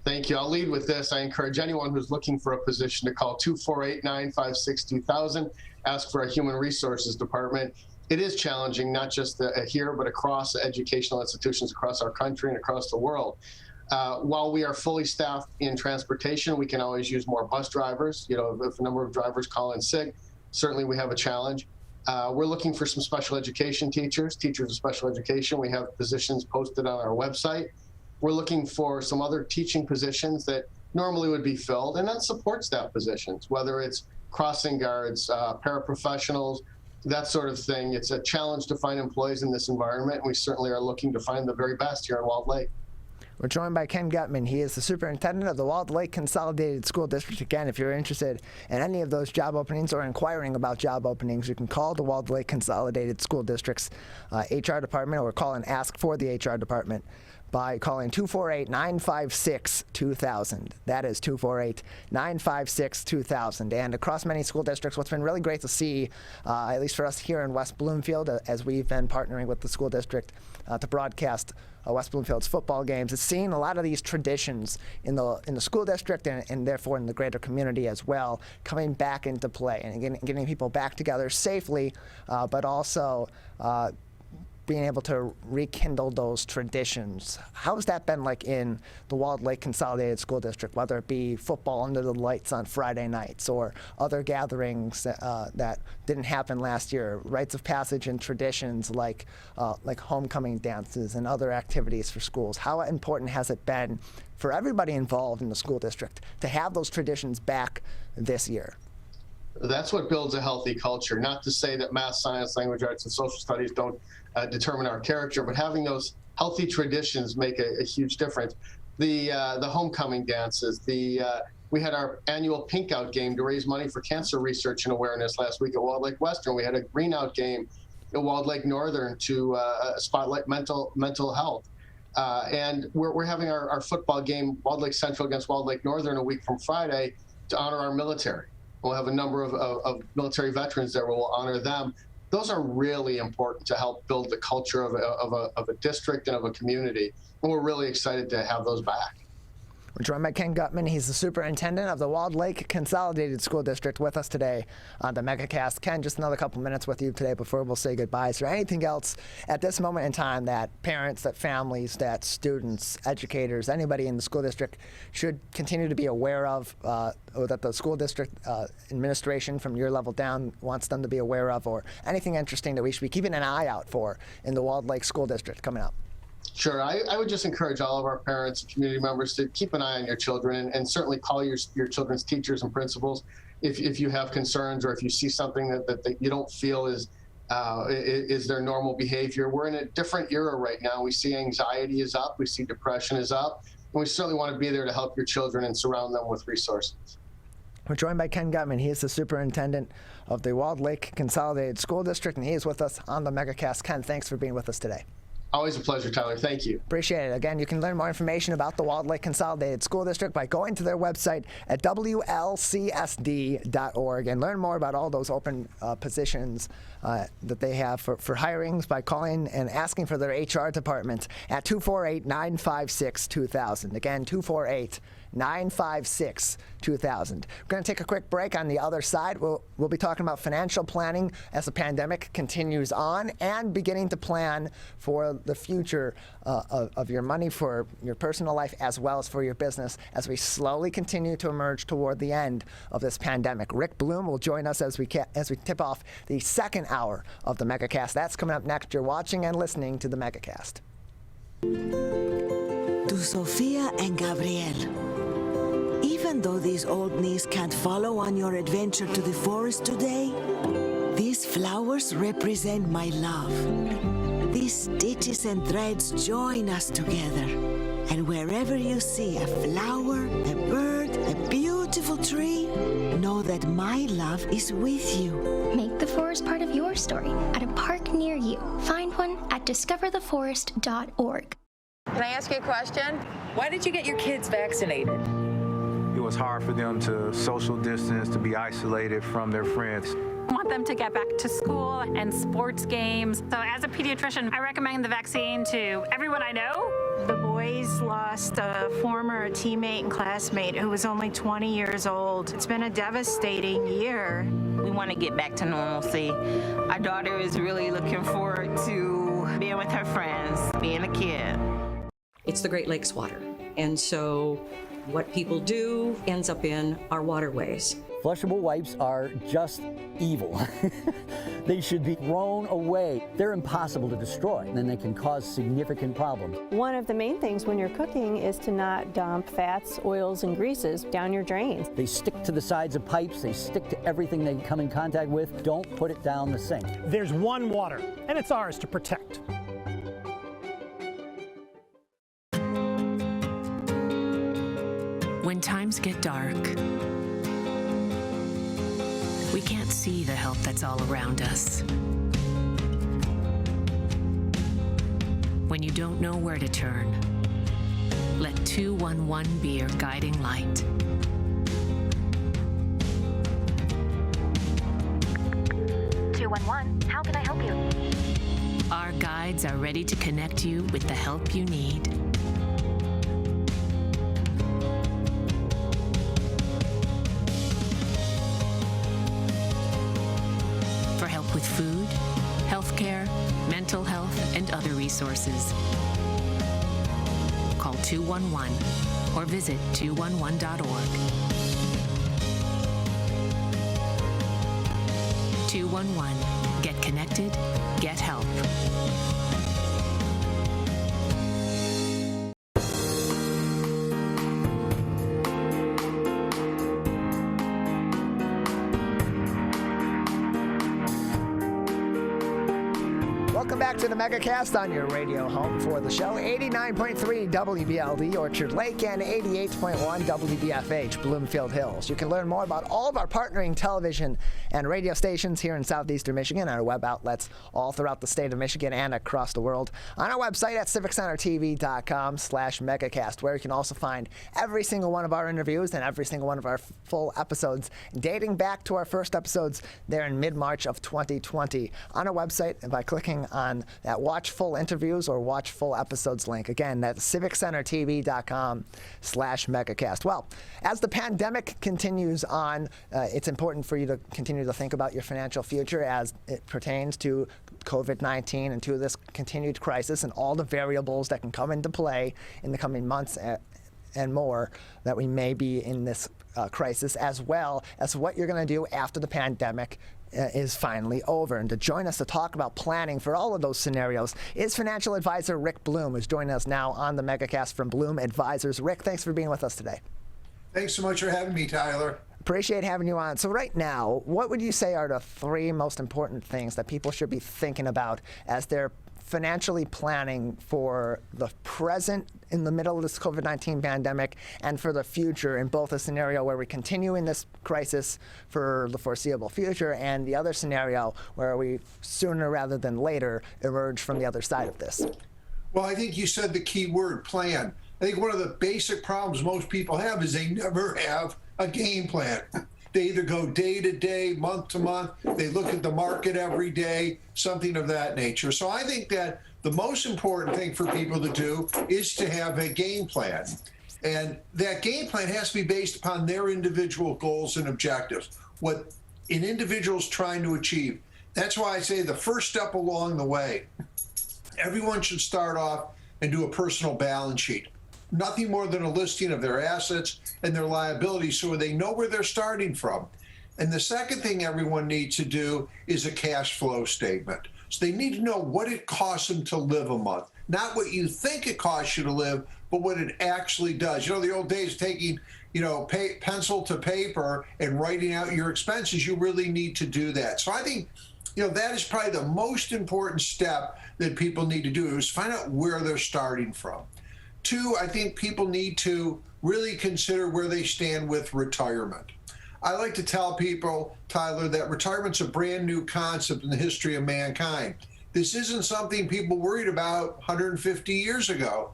Thank you. I'll lead with this. I encourage anyone who's looking for a position to call 248-956-2000, ask for a human resources department. It is challenging, not just here, but across educational institutions across our country and across the world. While we are fully staffed in transportation, we can always use more bus drivers. If a number of drivers call in sick, certainly we have a challenge. We're looking for some special education teachers of special education. We have positions posted on our website. We're looking for some other teaching positions that normally would be filled, and then support staff positions, whether it's crossing guards, paraprofessionals, that sort of thing. It's a challenge to find employees in this environment, and we certainly are looking to find the very best here in Walled Lake. We're joined by Ken Gutman. He is the superintendent of the Walled Lake Consolidated School District. Again, if you're interested in any of those job openings or inquiring about job openings, you can call the Walled Lake Consolidated School District's HR department, or call and ask for the HR department by calling 248-956-2000. That is 248-956-2000. And across many school districts, what's been really great to see, at least for us here in West Bloomfield, as we've been partnering with the school district to broadcast West Bloomfield's football games, is seeing a lot of these traditions in the school district and therefore in the greater community as well, coming back into play and getting people back together safely, but also being able to rekindle those traditions. How's that been like in the Walled Lake Consolidated School District, whether it be football under the lights on Friday nights or other gatherings that didn't happen last year, rites of passage and traditions like homecoming dances and other activities for schools? How important has it been for everybody involved in the school district to have those traditions back this year? That's what builds a healthy culture. Not to say that math, science, language arts, and social studies don't determine our character, but having those healthy traditions make a huge difference. The homecoming dances, we had our annual Pink Out game to raise money for cancer research and awareness last week at Walled Lake Western. We had a Green Out game at Walled Lake Northern to spotlight mental health. And we're having our football game, Walled Lake Central against Walled Lake Northern, a week from Friday, to honor our military. We'll have a number of military veterans there where we'll honor them. Those are really important to help build the culture of a district and of a community. And we're really excited to have those back. We're joined by Ken Gutman. He's the superintendent of the Walled Lake Consolidated School District with us today on the Megacast. Ken, just another couple minutes with you today before we'll say goodbye. Is there anything else at this moment in time that parents, that families, that students, educators, anybody in the school district should continue to be aware of, or that the school district administration from your level down wants them to be aware of, or anything interesting that we should be keeping an eye out for in the Walled Lake School District coming up? Sure. I would just encourage all of our parents and community members to keep an eye on your children, and certainly call your children's teachers and principals if you have concerns, or if you see something that you don't feel is is their normal behavior. We're in a different era right now. We see anxiety is up, we see depression is up, and we certainly want to be there to help your children and surround them with resources. We're joined by Ken Gutman. He is the superintendent of the Walled Lake Consolidated School District, and he is with us on the Megacast. Ken, thanks for being with us today. Always a pleasure, Tyler. Thank you. Appreciate it. Again, you can learn more information about the Walled Lake Consolidated School District by going to their website at WLCSD.org and learn more about all those open positions that they have for hirings by calling and asking for their HR department at 248-956-2000. Again, 248-956-2000. We're going to take a quick break. On the other side, we'll be talking about financial planning as the pandemic continues on and beginning to plan for the future of your money, for your personal life, as well as for your business as we slowly continue to emerge toward the end of this pandemic. Rick Bloom will join us as we tip off the second hour of the Megacast. That's coming up next. You're watching and listening to the Megacast. To Sofia and Gabriel, even though these old knees can't follow on your adventure to the forest today, these flowers represent my love. These stitches and threads join us together. And wherever you see a flower, a bird, a beautiful tree, know that my love is with you. Make the forest part of your story at a park near you. Find one at discovertheforest.org. Can I ask you a question? Why did you get your kids vaccinated? It was hard for them to social distance, to be isolated from their friends. I want them to get back to school and sports games. So as a pediatrician, I recommend the vaccine to everyone I know. The boys lost a former teammate and classmate who was only 20 years old. It's been a devastating year. We want to get back to normalcy. Our daughter is really looking forward to being with her friends, being a kid. It's the Great Lakes water. And so what people do ends up in our waterways. Flushable wipes are just evil. They should be thrown away. They're impossible to destroy, and they can cause significant problems. One of the main things when you're cooking is to not dump fats, oils, and greases down your drains. They stick to the sides of pipes. They stick to everything they come in contact with. Don't put it down the sink. There's one water, and it's ours to protect. When times get dark, we can't see the help that's all around us. When you don't know where to turn, let 211 be your guiding light. How can I help you? Our guides are ready to connect you with the help you need. For help with food, healthcare, mental health, and other resources. Call 211 or visit 211.org. 211. Get connected, get help. Welcome back to the Megacast on your radio home for the show. 89.3 WBLD Orchard Lake and 88.1 WBFH Bloomfield Hills. You can learn more about all of our partnering television and radio stations here in southeastern Michigan and our web outlets all throughout the state of Michigan and across the world on our website at civiccentertv.com/megacast, where you can also find every single one of our interviews and every single one of our full episodes dating back to our first episodes there in mid-March of 2020 on our website and by clicking on that Watch Full Interviews or Watch Full Episodes link. Again, that's civiccentertv.com/megacast. Well, as the pandemic continues on, it's important for you to continue to think about your financial future as it pertains to COVID-19 and to this continued crisis and all the variables that can come into play in the coming months and more that we may be in this crisis, as well as what you're going to do after the pandemic is finally over. And to join us to talk about planning for all of those scenarios is financial advisor Rick Bloom, who's joining us now on the Megacast from Bloom Advisors. Rick, thanks for being with us today. Thanks so much for having me, Tyler. Appreciate having you on. So right now, what would you say are the 3 most important things that people should be thinking about as they're financially planning for the present in the middle of this COVID-19 pandemic and for the future, in both a scenario where we continue in this crisis for the foreseeable future and the other scenario where we sooner rather than later emerge from the other side of this? Well, I think you said the key word, plan. I think one of the basic problems most people have is they never have a game plan. They either go day to day, month to month, they look at the market every day, something of that nature. So I think that the most important thing for people to do is to have a game plan. And that game plan has to be based upon their individual goals and objectives, what an individual's trying to achieve. That's why I say the first step along the way, everyone should start off and do a personal balance sheet. Nothing more than a listing of their assets and their liabilities so they know where they're starting from. And the second thing everyone needs to do is a cash flow statement. So they need to know what it costs them to live a month. Not what you think it costs you to live, but what it actually does. You know, the old days taking, pencil to paper and writing out your expenses, you really need to do that. So I think, that is probably the most important step that people need to do is find out where they're starting from. 2, I think people need to really consider where they stand with retirement. I like to tell people, Tyler, that retirement's a brand new concept in the history of mankind. This isn't something people worried about 150 years ago.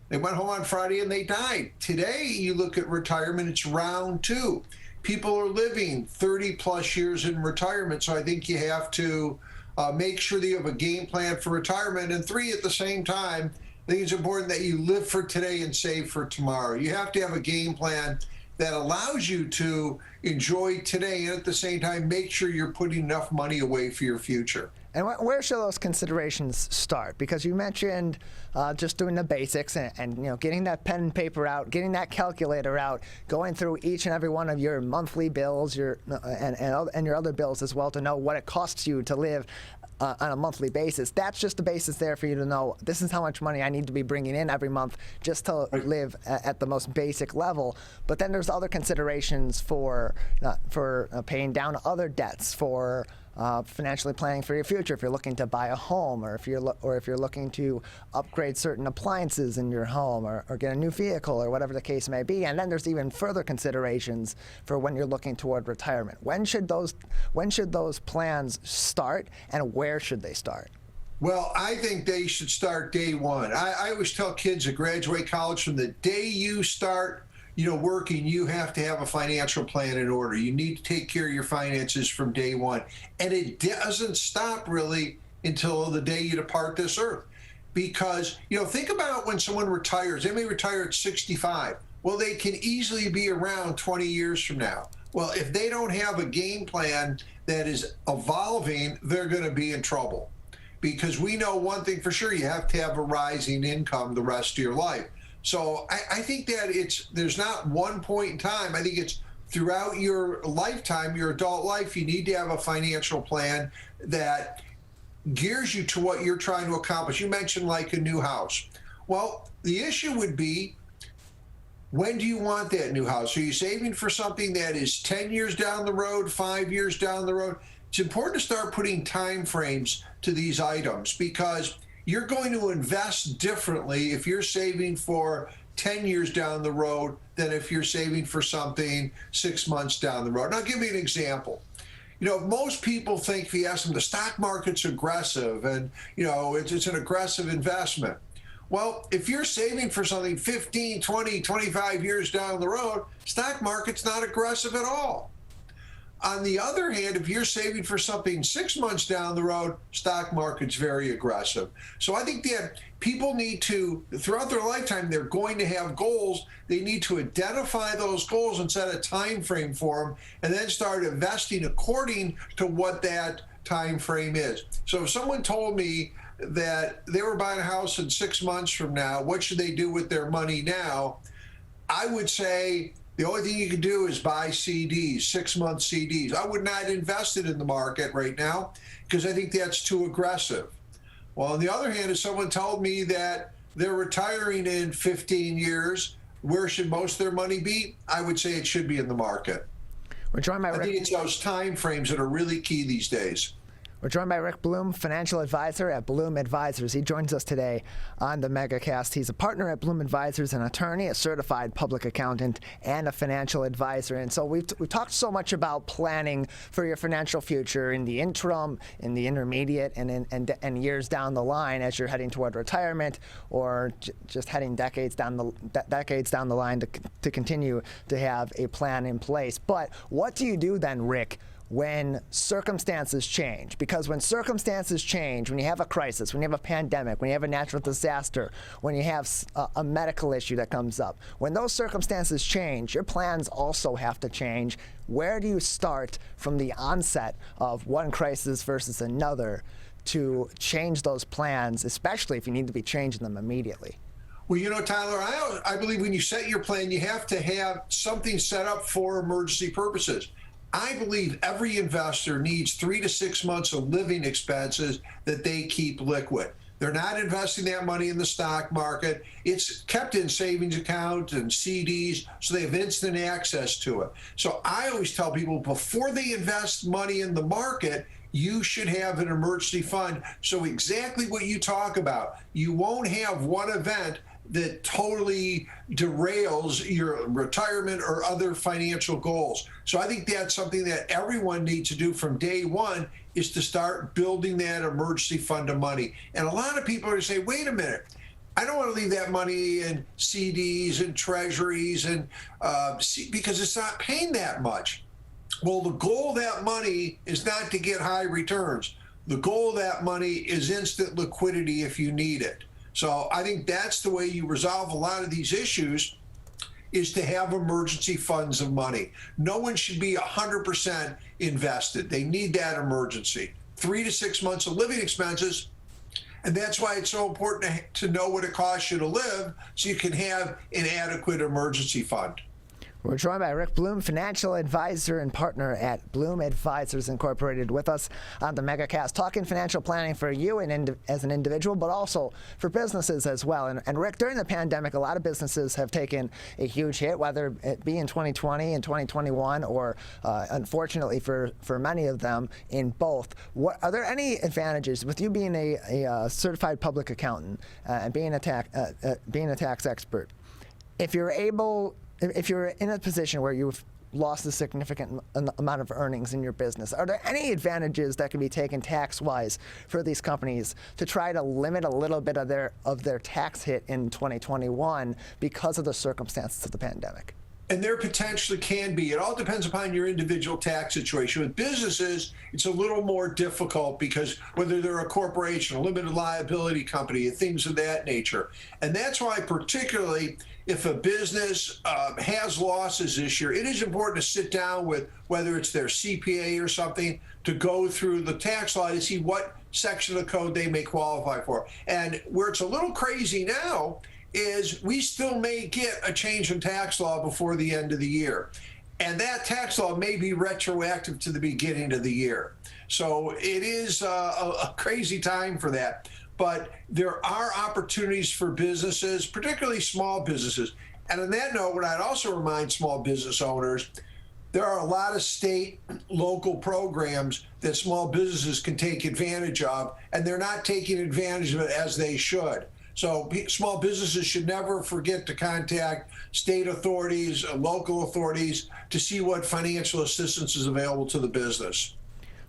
They went home on Friday and they died. Today, you look at retirement, it's round 2. People are living 30 plus years in retirement, so I think you have to make sure that you have a game plan for retirement. And 3, at the same time, I think it's important that you live for today and save for tomorrow. You have to have a game plan that allows you to enjoy today and at the same time make sure you're putting enough money away for your future. And where should those considerations start? Because you mentioned just doing the basics and getting that pen and paper out, getting that calculator out, going through each and every one of your monthly bills, and your other bills as well to know what it costs you to live on a monthly basis. That's just the basis there for you to know this is how much money I need to be bringing in every month just to live at the most basic level. But then there's other considerations for paying down other debts, for financially planning for your future. If you're looking to buy a home, or if you're looking to upgrade certain appliances in your home, or get a new vehicle, or whatever the case may be. And then there's even further considerations for when you're looking toward retirement. When should those plans start, and where should they start? Well, I think they should start day one. I always tell kids that graduate college, from the day you start working, you have to have a financial plan in order. You need to take care of your finances from day one. And it doesn't stop really until the day you depart this earth. Because, think about when someone retires. They may retire at 65. Well, they can easily be around 20 years from now. Well, if they don't have a game plan that is evolving, they're going to be in trouble. Because we know one thing for sure, you have to have a rising income the rest of your life. So I think that there's not one point in time. I think it's throughout your lifetime, your adult life, you need to have a financial plan that gears you to what you're trying to accomplish. You mentioned like a new house. Well, the issue would be, when do you want that new house? Are you saving for something that is 10 years down the road, 5 years down the road? It's important to start putting time frames to these items, because you're going to invest differently if you're saving for 10 years down the road than if you're saving for something 6 months down the road. And I'll give you an example. Most people think, if you ask them, the stock market's aggressive and, it's an aggressive investment. Well, if you're saving for something 15, 20, 25 years down the road, stock market's not aggressive at all. On the other hand, if you're saving for something 6 months down the road, stock market's very aggressive. So I think that people need to, throughout their lifetime, they're going to have goals. They need to identify those goals and set a time frame for them, and then start investing according to what that time frame is. So if someone told me that they were buying a house in 6 months from now, what should they do with their money now? I would say, the only thing you can do is buy CDs, 6-month CDs. I would not invest it in the market right now, because I think that's too aggressive. Well, on the other hand, if someone told me that they're retiring in 15 years, where should most of their money be? I would say it should be in the market. We're joined by I think it's those time frames that are really key these days. We're joined by Rick Bloom, financial advisor at Bloom Advisors. He joins us today on the Megacast. He's a partner at Bloom Advisors, an attorney, a certified public accountant, and a financial advisor. And so we've talked so much about planning for your financial future in the interim, in the intermediate, and years down the line as you're heading toward retirement, or just heading decades down the line to continue to have a plan in place. But what do you do then, Rick, when circumstances change? Because when circumstances change, when you have a crisis, when you have a pandemic, when you have a natural disaster, when you have a medical issue that comes up, when those circumstances change, your plans also have to change. Where do you start from the onset of one crisis versus another to change those plans, especially if you need to be changing them immediately? Well, you know, Tyler, I believe when you set your plan, you have to have something set up for emergency purposes. I believe every investor needs 3 to 6 months of living expenses that they keep liquid. They're not investing that money in the stock market. It's kept in savings accounts and CDs, so they have instant access to it. So I always tell people before they invest money in the market, you should have an emergency fund. So exactly what you talk about, you won't have one event that totally derails your retirement or other financial goals. So I think that's something that everyone needs to do from day one, is to start building that emergency fund of money. And a lot of people are going to say, wait a minute, I don't want to leave that money in CDs and treasuries and because it's not paying that much. Well, the goal of that money is not to get high returns. The goal of that money is instant liquidity if you need it. So I think that's the way you resolve a lot of these issues, is to have emergency funds of money. No one should be 100% invested. They need that emergency. 3 to 6 months of living expenses. And that's why it's so important to know what it costs you to live, so you can have an adequate emergency fund. We're joined by Rick Bloom, financial advisor and partner at Bloom Advisors Incorporated, with us on the Megacast, talking financial planning for you and as an individual, but also for businesses as well. And Rick, during the pandemic, a lot of businesses have taken a huge hit, whether it be in 2020 and 2021, or unfortunately for many of them, in both. Are there any advantages with you being a certified public accountant and being a tax expert? If you're in a position where you've lost a significant amount of earnings in your business, are there any advantages that can be taken tax-wise for these companies to try to limit a little bit of their tax hit in 2021 because of the circumstances of the pandemic? And there potentially can be. It all depends upon your individual tax situation. With businesses, it's a little more difficult because whether they're a corporation, a limited liability company, and things of that nature. And that's why, particularly if a business has losses this year, it is important to sit down with, whether it's their CPA or something, to go through the tax law to see what section of the code they may qualify for. And where it's a little crazy now is we still may get a change in tax law before the end of the year. And that tax law may be retroactive to the beginning of the year. So it is a crazy time for that. But there are opportunities for businesses, particularly small businesses. And on that note, what I'd also remind small business owners, there are a lot of state, local programs that small businesses can take advantage of, and they're not taking advantage of it as they should. So small businesses should never forget to contact state authorities, local authorities, to see what financial assistance is available to the business.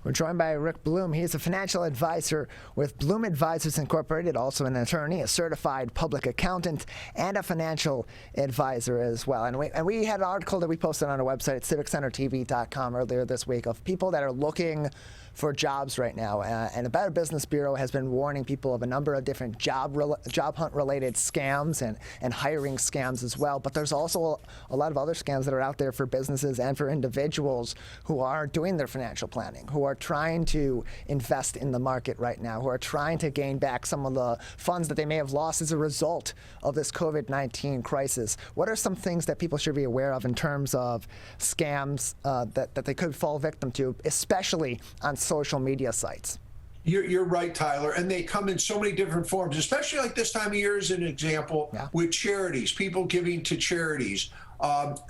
We're joined by Rick Bloom. He is a financial advisor with Bloom Advisors Incorporated, also an attorney, a certified public accountant, and a financial advisor as well. And we had an article that we posted on our website at civiccentertv.com earlier this week of people that are looking for jobs right now. And the Better Business Bureau has been warning people of a number of different job hunt-related scams and hiring scams as well. But there's also a lot of other scams that are out there for businesses and for individuals who are doing their financial planning, who are trying to invest in the market right now, who are trying to gain back some of the funds that they may have lost as a result of this COVID-19 crisis. What are some things that people should be aware of in terms of scams that they could fall victim to, especially on social media sites? You're right, Tyler, and they come in so many different forms, especially like this time of year as an example, with charities, people giving to charities.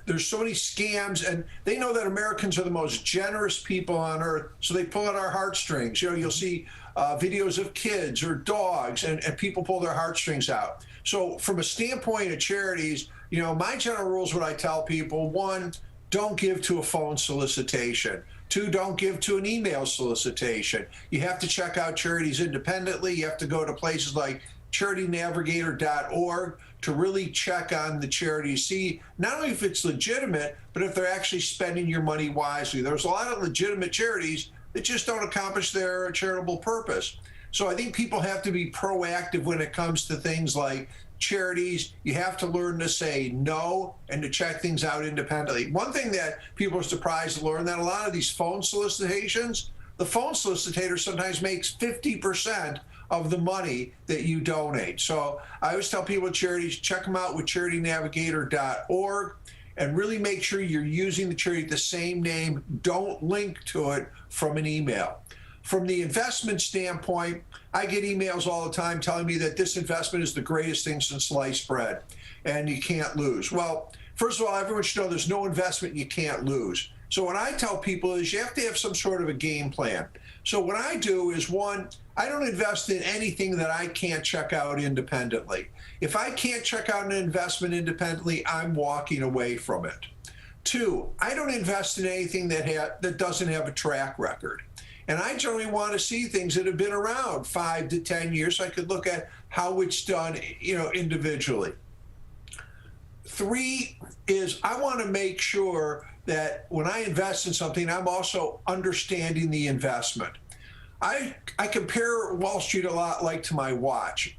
There's so many scams, and they know that Americans are the most generous people on earth, so they pull at our heartstrings. You know, you'll see videos of kids or dogs, and people pull their heartstrings out. So from a standpoint of charities, you know, my general rules, what I tell people: 1, don't give to a phone solicitation. 2, don't give to an email solicitation. You have to check out charities independently. You have to go to places like charitynavigator.org to really check on the charity, see not only if it's legitimate, but if they're actually spending your money wisely. There's a lot of legitimate charities that just don't accomplish their charitable purpose. So I think people have to be proactive when it comes to things like charities. You have to learn to say no and to check things out independently. One thing that people are surprised to learn, that a lot of these phone solicitations, the phone solicitor sometimes makes 50% of the money that you donate. So I always tell people at charities, check them out with charitynavigator.org and really make sure you're using the charity the same name. Don't link to it from an email. From the investment standpoint, I get emails all the time telling me that this investment is the greatest thing since sliced bread and you can't lose. Well, first of all, everyone should know there's no investment you can't lose. So what I tell people is you have to have some sort of a game plan. So what I do is, 1, I don't invest in anything that I can't check out independently. If I can't check out an investment independently, I'm walking away from it. 2, I don't invest in anything that doesn't have a track record. And I generally want to see things that have been around 5 to 10 years so I could look at how it's done, you know, individually. 3 is I want to make sure that when I invest in something, I'm also understanding the investment. I compare Wall Street a lot like to my watch.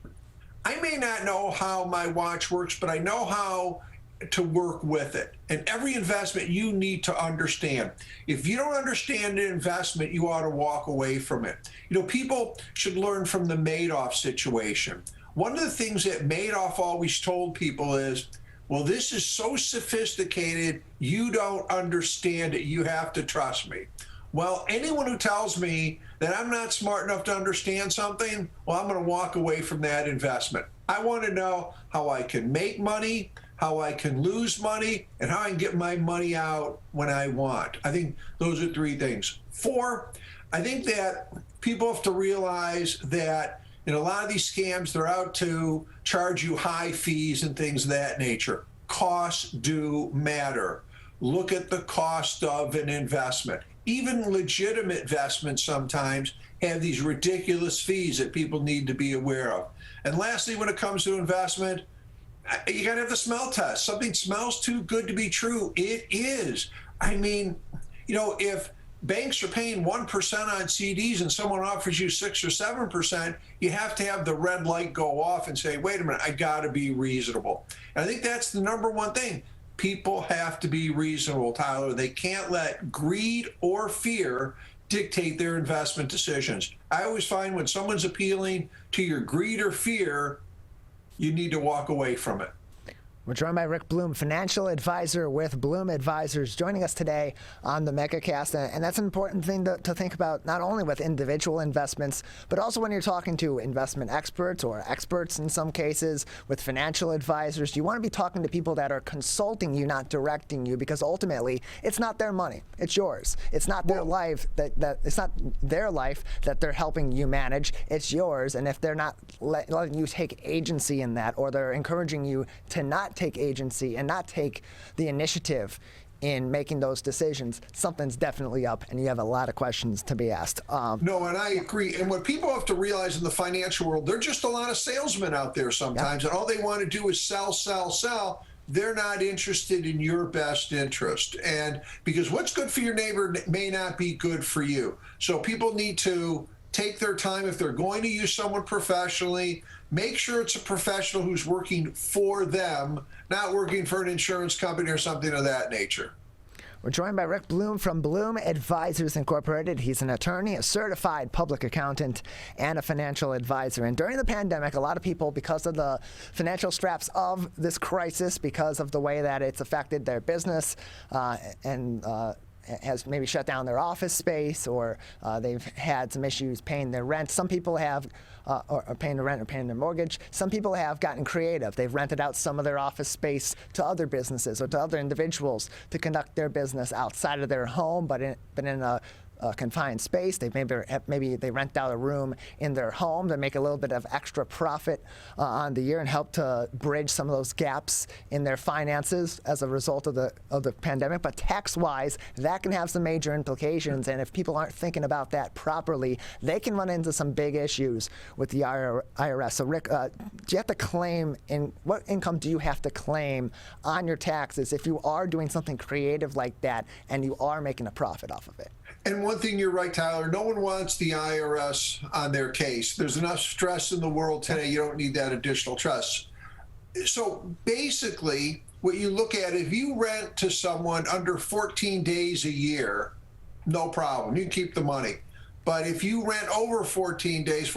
I may not know how my watch works, but I know how to work with it. And every investment you need to understand. If you don't understand an investment, you ought to walk away from it. You know, people should learn from the Madoff situation. One of the things that Madoff always told people is, well, this is so sophisticated, you don't understand it, you have to trust me. Well, anyone who tells me that I'm not smart enough to understand something, well, I'm going to walk away from that investment. I want to know how I can make money, how I can lose money, and how I can get my money out when I want. I think those are 3 things. 4, I think that people have to realize that in a lot of these scams, they're out to charge you high fees and things of that nature. Costs do matter. Look at the cost of an investment. Even legitimate investments sometimes have these ridiculous fees that people need to be aware of. And lastly, when it comes to investment, you got to have the smell test. Something smells too good to be true. It is. I mean, you know, if banks are paying 1% on CDs and someone offers you 6 or 7%, you have to have the red light go off and say, wait a minute, I got to be reasonable. And I think that's the number one thing. People have to be reasonable, Tyler. They can't let greed or fear dictate their investment decisions. I always find when someone's appealing to your greed or fear, you need to walk away from it. We're joined by Rick Bloom, financial advisor with Bloom Advisors, joining us today on the Megacast. And that's an important thing to think about, not only with individual investments, but also when you're talking to investment experts or experts in some cases with financial advisors. You want to be talking to people that are consulting you, not directing you, because ultimately it's not their money, it's yours. It's not their life it's not their life that they're helping you manage, it's yours. And if they're not letting you take agency in that, or they're encouraging you to not take agency and not take the initiative in making those decisions, something's definitely up, and you have a lot of questions to be asked. No, and I agree. And what people have to realize in the financial world, they're just a lot of salesmen out there sometimes, and all they want to do is sell, sell, sell. They're not interested in your best interest. And because what's good for your neighbor may not be good for you. So people need to take their time. If they're going to use someone professionally, make sure it's a professional who's working for them, not working for an insurance company or something of that nature. We're joined by Rick Bloom from Bloom Advisors Incorporated. He's an attorney, a certified public accountant, and a financial advisor. And during the pandemic, a lot of people, because of the financial straps of this crisis, because of the way that it's affected their business and has maybe shut down their office space, or they've had some issues paying their rent. Some people have, or paying the rent or paying their mortgage. Some people have gotten creative. They've rented out some of their office space to other businesses or to other individuals to conduct their business outside of their home, but in a confined space. Maybe they rent out a room in their home to make a little bit of extra profit on the year and help to bridge some of those gaps in their finances as a result of the pandemic. But tax-wise, that can have some major implications, and if people aren't thinking about that properly, they can run into some big issues with the IRS. So Rick, do you have to claim, what income do you have to claim on your taxes if you are doing something creative like that and you are making a profit off of it? And one thing, you're right, Tyler, no one wants the IRS on their case. There's enough stress in the world today. You don't need that additional stress. So basically, what you look at, if you rent to someone under 14 days a year, no problem. You can keep the money. But if you rent over 14 days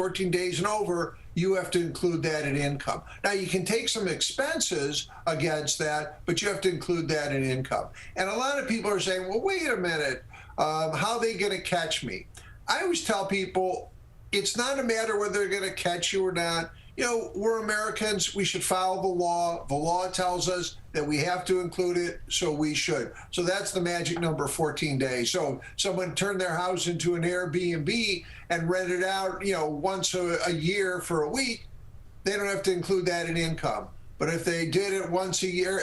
and over, you have to include that in income. Now, you can take some expenses against that, but you have to include that in income. And a lot of people are saying, well, wait a minute. How are they going to catch me? I always tell people it's not a matter whether they're going to catch you or not. You know, we're Americans. We should follow the law. The law tells us that we have to include it, so we should. So that's the magic number, 14 days. So someone turned their house into an Airbnb and rent it out, once a year for a week, they don't have to include that in income. But if they did it once a year,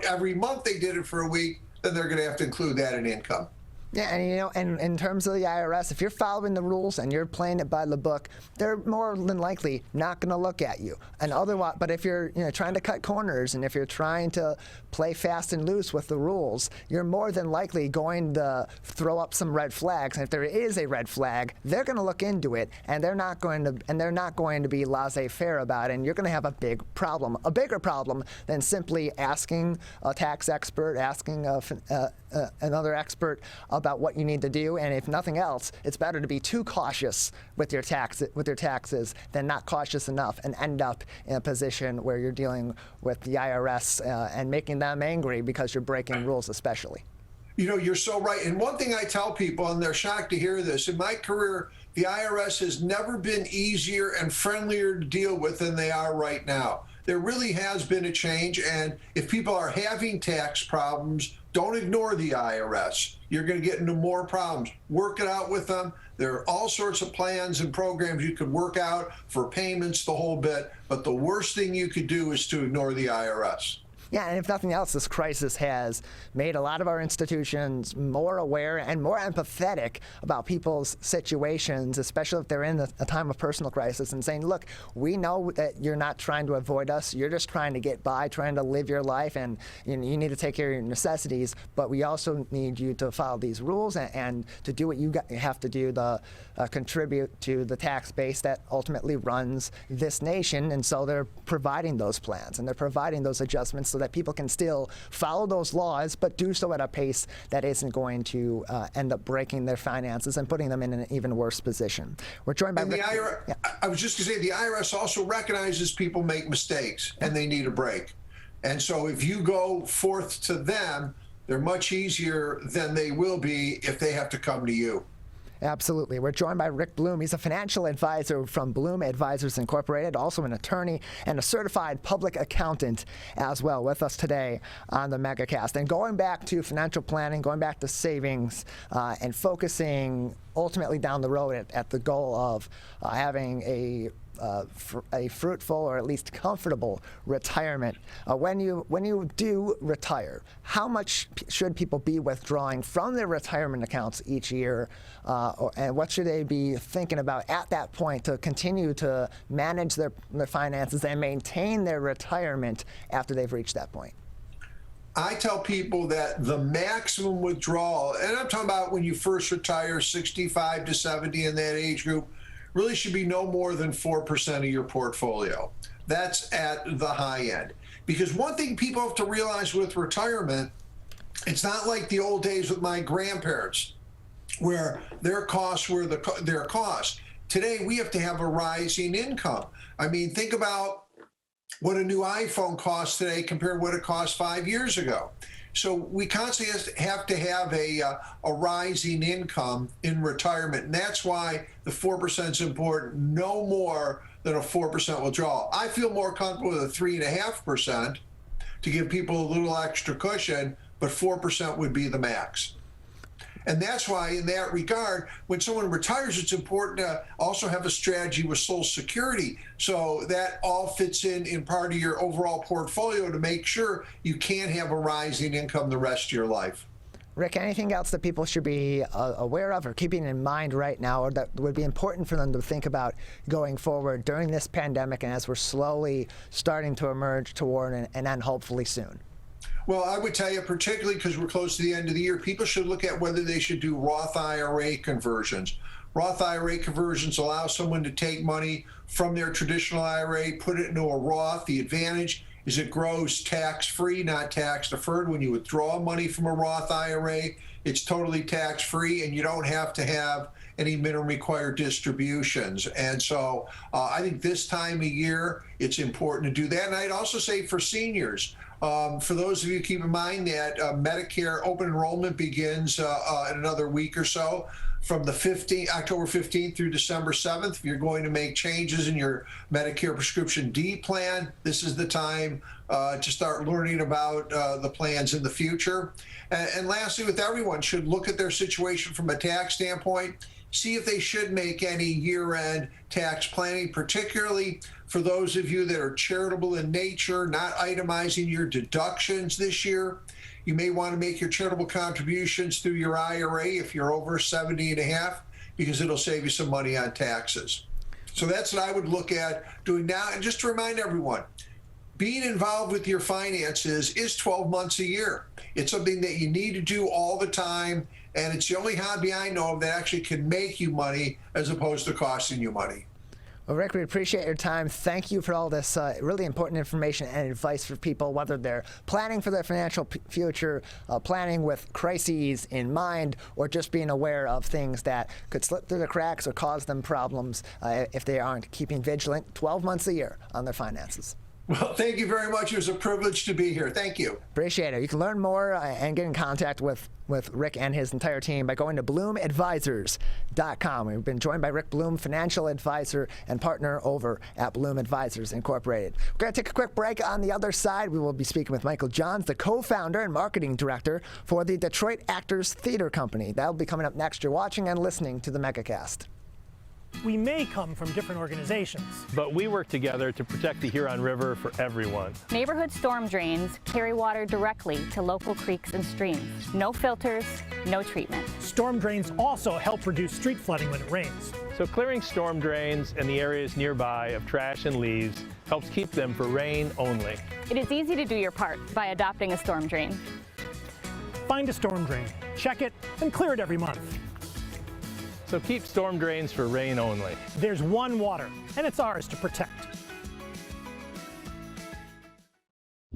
every month they did it for a week, then they're going to have to include that in income. Yeah, and in terms of the IRS, if you're following the rules and you're playing it by the book, they're more than likely not going to look at you. And otherwise, but if you're trying to cut corners and if you're trying to play fast and loose with the rules, you're more than likely going to throw up some red flags. And if there is a red flag, they're going to look into it, and they're not going to be laissez-faire about it. And you're going to have a big problem, a bigger problem than simply asking a tax expert, asking another expert about what you need to do. And if nothing else, it's better to be too cautious with your taxes than not cautious enough and end up in a position where you're dealing with the IRS and making them angry because you're breaking rules, especially. You're so right. And one thing I tell people, and they're shocked to hear this, in my career, the IRS has never been easier and friendlier to deal with than they are right now. There really has been a change, and if people are having tax problems, don't ignore the IRS. You're going to get into more problems. Work it out with them. There are all sorts of plans and programs you could work out for payments, the whole bit, but the worst thing you could do is to ignore the IRS. Yeah, and if nothing else, this crisis has made a lot of our institutions more aware and more empathetic about people's situations, especially if they're in a time of personal crisis, and saying, look, we know that you're not trying to avoid us. You're just trying to get by, trying to live your life, and you need to take care of your necessities, but we also need you to follow these rules and to do what you have to do to contribute to the tax base that ultimately runs this nation. And so they're providing those plans and they're providing those adjustments so that people can still follow those laws, but do so at a pace that isn't going to end up breaking their finances and putting them in an even worse position. We're joined by I was just going to say, the IRS also recognizes people make mistakes and they need a break. And so if you go forth to them, they're much easier than they will be if they have to come to you. Absolutely. We're joined by Rick Bloom. He's a financial advisor from Bloom Advisors Incorporated, also an attorney and a certified public accountant as well, with us today on the Megacast. And going back to financial planning, going back to savings, and focusing ultimately down the road at the goal of having a fruitful or at least comfortable retirement. When you do retire, how much should people be withdrawing from their retirement accounts each year, and what should they be thinking about at that point to continue to manage their finances and maintain their retirement after they've reached that point? I tell people that the maximum withdrawal, and I'm talking about when you first retire, 65 to 70 in that age group, really should be no more than 4% of your portfolio. That's at the high end. Because one thing people have to realize with retirement, it's not like the old days with my grandparents, where their costs were their costs. Today, we have to have a rising income. I mean, think about what a new iPhone costs today compared to what it cost 5 years ago. So we constantly have to have a rising income in retirement. And that's why the 4% is important, no more than a 4% withdrawal. I feel more comfortable with a 3.5% to give people a little extra cushion, but 4% would be the max. And that's why, in that regard, when someone retires, it's important to also have a strategy with Social Security. So that all fits in part of your overall portfolio to make sure you can have a rising income the rest of your life. Rick, anything else that people should be aware of or keeping in mind right now, or that would be important for them to think about going forward during this pandemic and as we're slowly starting to emerge toward an end, hopefully soon? Well, I would tell you, particularly because we're close to the end of the year, people should look at whether they should do Roth IRA conversions. Roth IRA conversions allow someone to take money from their traditional IRA, put it into a Roth. The advantage is it grows tax-free, not tax-deferred. When you withdraw money from a Roth IRA, it's totally tax-free, and you don't have to have any minimum required distributions. And so I think this time of year, it's important to do that. And I'd also say for seniors, for those of you, keep in mind that Medicare open enrollment begins in another week or so, from the October 15th through December 7th. If you're going to make changes in your Medicare Prescription D plan, this is the time to start learning about the plans in the future. And lastly, with everyone, should look at their situation from a tax standpoint, see if they should make any year-end tax planning, particularly for those of you that are charitable in nature, not itemizing your deductions this year. You may want to make your charitable contributions through your IRA if you're over 70.5, because it'll save you some money on taxes. So that's what I would look at doing now. And just to remind everyone, being involved with your finances is 12 months a year. It's something that you need to do all the time, and it's the only hobby I know of that actually can make you money as opposed to costing you money. Well, Rick, we appreciate your time. Thank you for all this really important information and advice for people, whether they're planning for their financial future, planning with crises in mind, or just being aware of things that could slip through the cracks or cause them problems if they aren't keeping vigilant 12 months a year on their finances. Well, thank you very much. It was a privilege to be here. Thank you. Appreciate it. You can learn more and get in contact with Rick and his entire team by going to bloomadvisors.com. We've been joined by Rick Bloom, financial advisor and partner over at Bloom Advisors Incorporated. We're going to take a quick break. On the other side, we will be speaking with Michael Johns, the co-founder and marketing director for the Detroit Actors Theater Company. That'll be coming up next. You're watching and listening to the Megacast. We may come from different organizations, but we work together to protect the Huron River for everyone. Neighborhood storm drains carry water directly to local creeks and streams. No filters, no treatment. Storm drains also help reduce street flooding when it rains. So clearing storm drains and the areas nearby of trash and leaves helps keep them for rain only. It is easy to do your part by adopting a storm drain. Find a storm drain, check it, and clear it every month. So keep storm drains for rain only. There's one water, and it's ours to protect.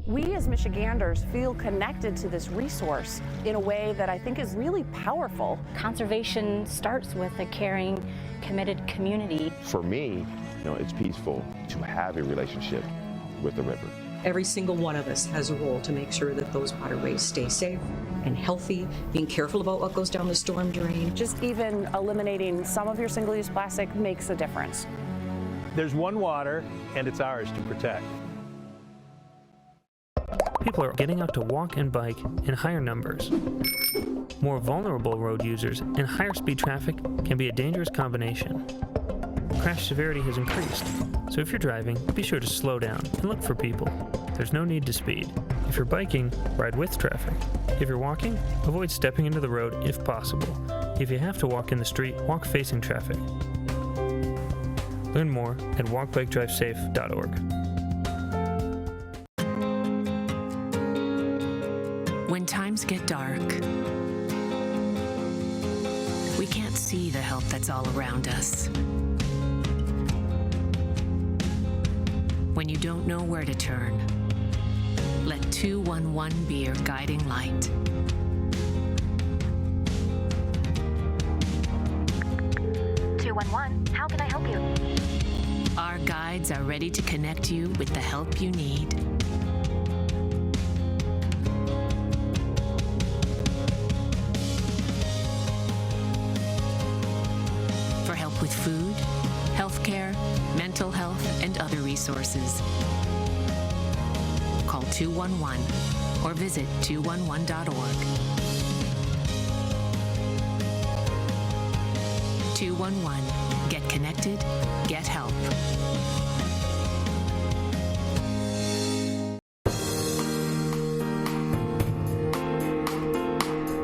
We as Michiganders feel connected to this resource in a way that I think is really powerful. Conservation starts with a caring, committed community. For me, it's peaceful to have a relationship with the river. Every single one of us has a role to make sure that those waterways stay safe and healthy, being careful about what goes down the storm drain. Just even eliminating some of your single-use plastic makes a difference. There's one water, and it's ours to protect. People are getting out to walk and bike in higher numbers. More vulnerable road users and higher speed traffic can be a dangerous combination. Crash severity has increased, so if you're driving, be sure to slow down and look for people. There's no need to speed. If you're biking, ride with traffic. If you're walking, avoid stepping into the road if possible. If you have to walk in the street, walk facing traffic. Learn more at walkbikedrivesafe.org. When times get dark, we can't see the help that's all around us. When you don't know where to turn, let 211 be your guiding light. How can I help you? Our Guides are ready to connect you with the help you need. For help with food, healthcare, mental health, and other resources. Call 211 or visit 211.org. 211. Get connected, get help.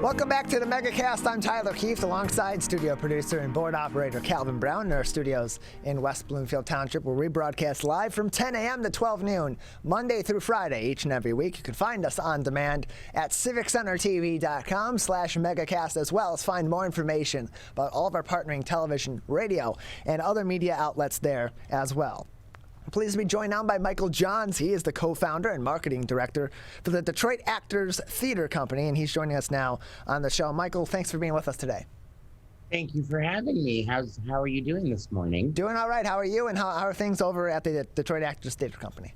Welcome back to the Megacast. I'm Tyler Keefe, alongside studio producer and board operator Calvin Brown in our studios in West Bloomfield Township, where we broadcast live from 10 a.m. to 12 noon, Monday through Friday, each and every week. You can find us on demand at civiccentertv.com/megacast, as well as find more information about all of our partnering television, radio, and other media outlets there as well. Pleased to be joined now by Michael Johns. He is the co-founder and marketing director for the Detroit Actors Theater Company, and he's joining us now on the show. Michael, thanks for being with us today. Thank you for having me. How are you doing this morning? Doing all right. How are you, and how are things over at the Detroit Actors Theater Company?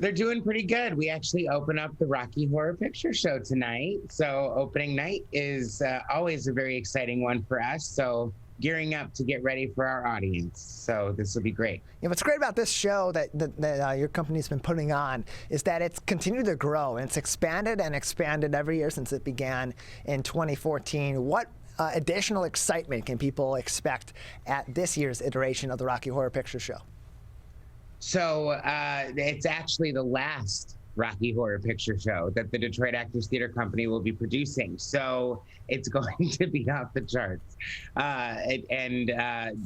They're doing pretty good. We actually open up the Rocky Horror Picture Show tonight, so opening night is always a very exciting one for us. So gearing up to get ready for our audience. So this will be great. Yeah, what's great about this show that your company's been putting on is that it's continued to grow, and it's expanded and expanded every year since it began in 2014. What additional excitement can people expect at this year's iteration of the Rocky Horror Picture Show? So it's actually the last Rocky Horror Picture Show that the Detroit Actors Theater Company will be producing. So it's going to be off the charts.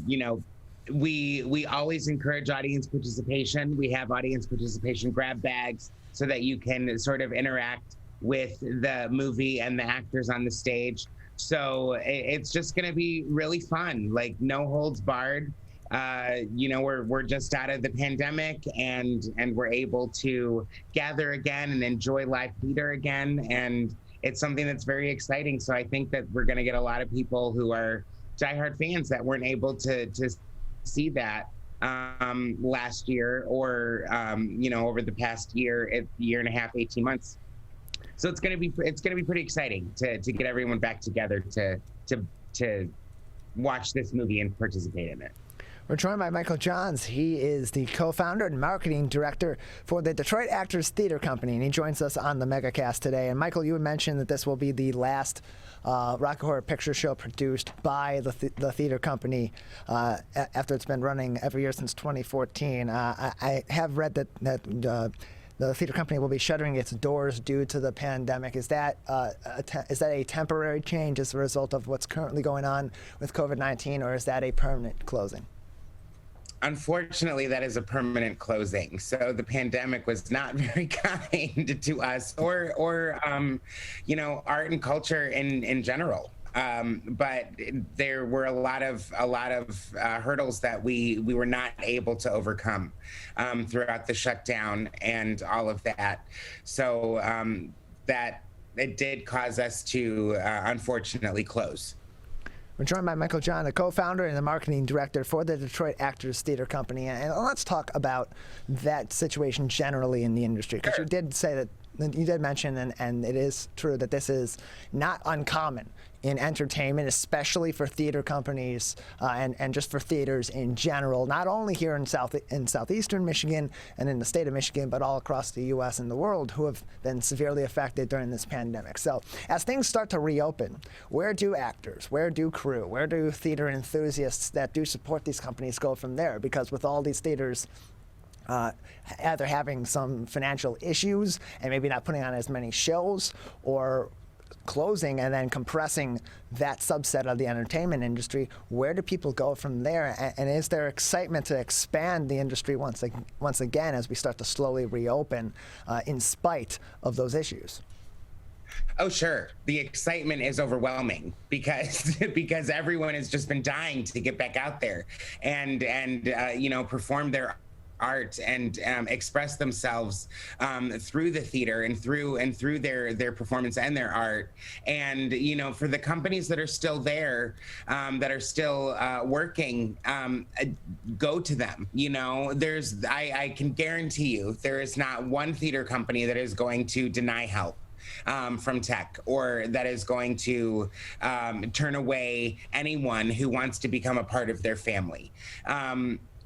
You know, we always encourage audience participation. We have audience participation grab bags so that you can sort of interact with the movie and the actors on the stage. So it's just going to be really fun, like no holds barred. You know, we're just out of the pandemic, and we're able to gather again and enjoy live theater again, and it's something that's very exciting. So I think that we're going to get a lot of people who are diehard fans that weren't able to see that last year or you know, over the past year and a half, 18 months. So it's going to be pretty exciting to get everyone back together to watch this movie and participate in it. We're joined by Michael Johns. He is the co-founder and marketing director for the Detroit Actors Theater Company, and he joins us on the Megacast today. And Michael, you had mentioned that this will be the last Rocky Horror Picture Show produced by the theater company after it's been running every year since 2014. I have read that the theater company will be shuttering its doors due to the pandemic. Is that a temporary change as a result of what's currently going on with COVID-19, or is that a permanent closing? Unfortunately, that is a permanent closing. So the pandemic was not very kind to us or you know, art and culture in general. But there were a lot of hurdles that we were not able to overcome throughout the shutdown and all of that. So that it did cause us to unfortunately close. We're joined by Michael John, the co-founder and the marketing director for the Detroit Actors Theater Company. And let's talk about that situation generally in the industry, because you did say that, you did mention, and it is true, that this is not uncommon in entertainment, especially for theater companies and just for theaters in general, not only here in southeastern Michigan and in the state of Michigan, but all across the U.S. and the world, who have been severely affected during this pandemic. So as things start to reopen, where do actors, where do crew, where do theater enthusiasts that do support these companies go from there? Because with all these theaters either having some financial issues and maybe not putting on as many shows, or closing and then compressing that subset of the entertainment industry, where do people go from there? And is there excitement to expand the industry once again as we start to slowly reopen in spite of those issues? Oh, sure. The excitement is overwhelming because everyone has just been dying to get back out there and you know, perform their art and express themselves through the theater and through their performance and their art. And for the companies that are still there, that are still working, go to them. I can guarantee you there is not one theater company that is going to deny help from tech, or that is going to turn away anyone who wants to become a part of their family.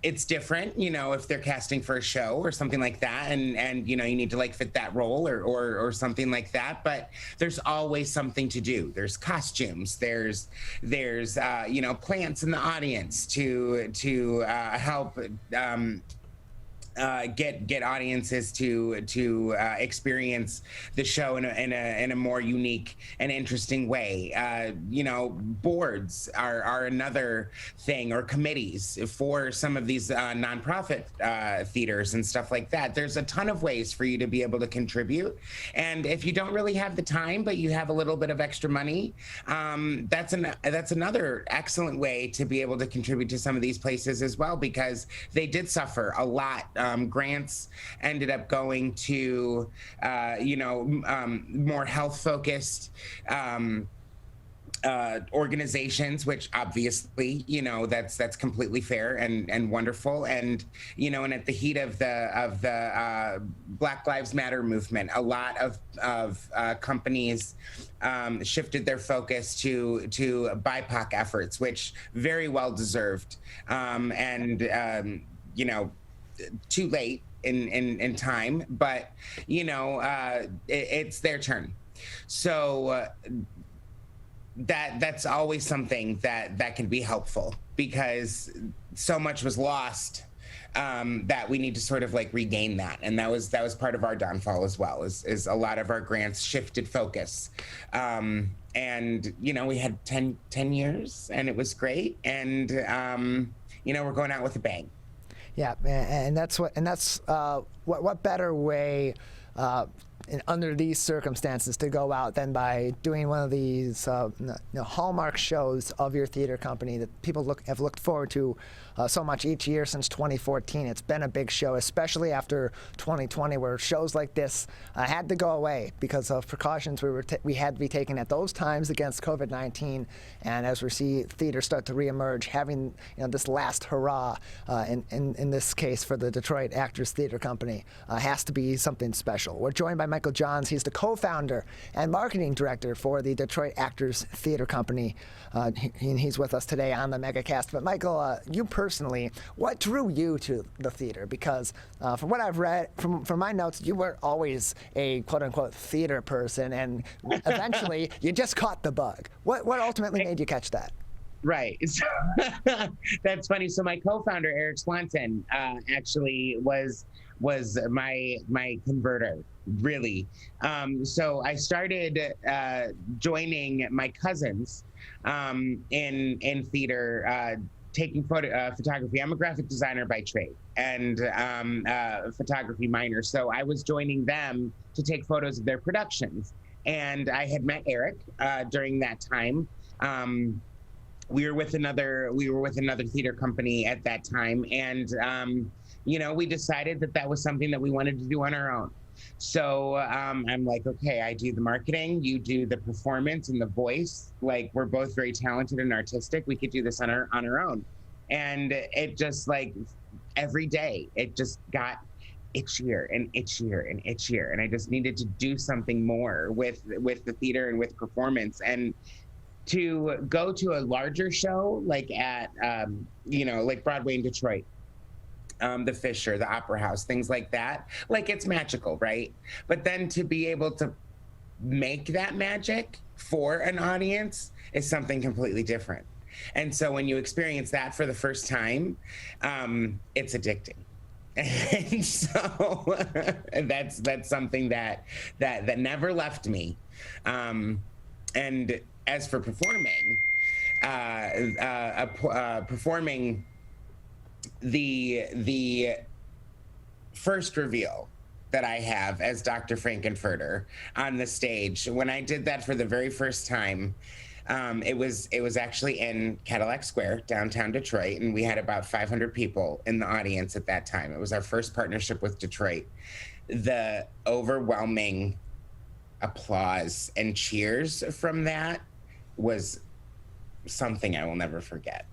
It's different, if they're casting for a show or something like that, and you need to fit that role or something like that. But there's always something to do. There's costumes. There's plants in the audience to help. Get audiences to experience the show in a more unique and interesting way. Boards are another thing, or committees for some of these nonprofit theaters and stuff like that. There's a ton of ways for you to be able to contribute, and if you don't really have the time but you have a little bit of extra money, that's another excellent way to be able to contribute to some of these places as well, because they did suffer a lot. Grants ended up going to, more health-focused organizations, which obviously, that's completely fair and wonderful. And and at the heat of the Black Lives Matter movement, a lot of companies shifted their focus to BIPOC efforts, which very well deserved. Too late in time, but it's their turn. So that's always something that can be helpful, because so much was lost that we need to sort of regain that. And that was part of our downfall as well, is a lot of our grants shifted focus. And we had 10 years and it was great. And we're going out with a bang. Yeah, and that's what better way under these circumstances to go out than by doing one of these hallmark shows of your theater company that people have looked forward to so much each year since 2014. It's been a big show, especially after 2020, where shows like this had to go away because of precautions we had to be taking at those times against COVID-19. And as we see theater start to reemerge, having this last hurrah in this case for the Detroit Actors Theater Company has to be something special. We're joined by Michael Johns. He's the co-founder and marketing director for the Detroit Actors Theater Company. He's with us today on the Megacast. But Michael, you personally, what drew you to the theater? Because from what I've read, from my notes, you weren't always a quote-unquote theater person, and eventually you just caught the bug. What ultimately made you catch that? Right. So, that's funny. So my co-founder, Eric Swanson, actually was my converter, really. So I started joining my cousins in theater, taking photography. I'm a graphic designer by trade and photography minor. So I was joining them to take photos of their productions. And I had met Eric during that time. We were with another theater company at that time, and we decided that was something that we wanted to do on our own. So I'm like, okay, I do the marketing, you do the performance and the voice. We're both very talented and artistic. We could do this on our own. And it just every day, it just got itchier and itchier and itchier. And I just needed to do something more with the theater and with performance. And to go to a larger show at Broadway in Detroit, the Fisher, the Opera House, things like that, it's magical, right? But then to be able to make that magic for an audience is something completely different. And so when you experience that for the first time, it's addicting. And so that's something that never left me. And as for performing, performing the first reveal that I have as Dr. Frankenfurter on the stage, when I did that for the very first time, It was actually in Cadillac Square, downtown Detroit, and we had about 500 people in the audience at that time. It was our first partnership with Detroit. The overwhelming applause and cheers from that was something I will never forget.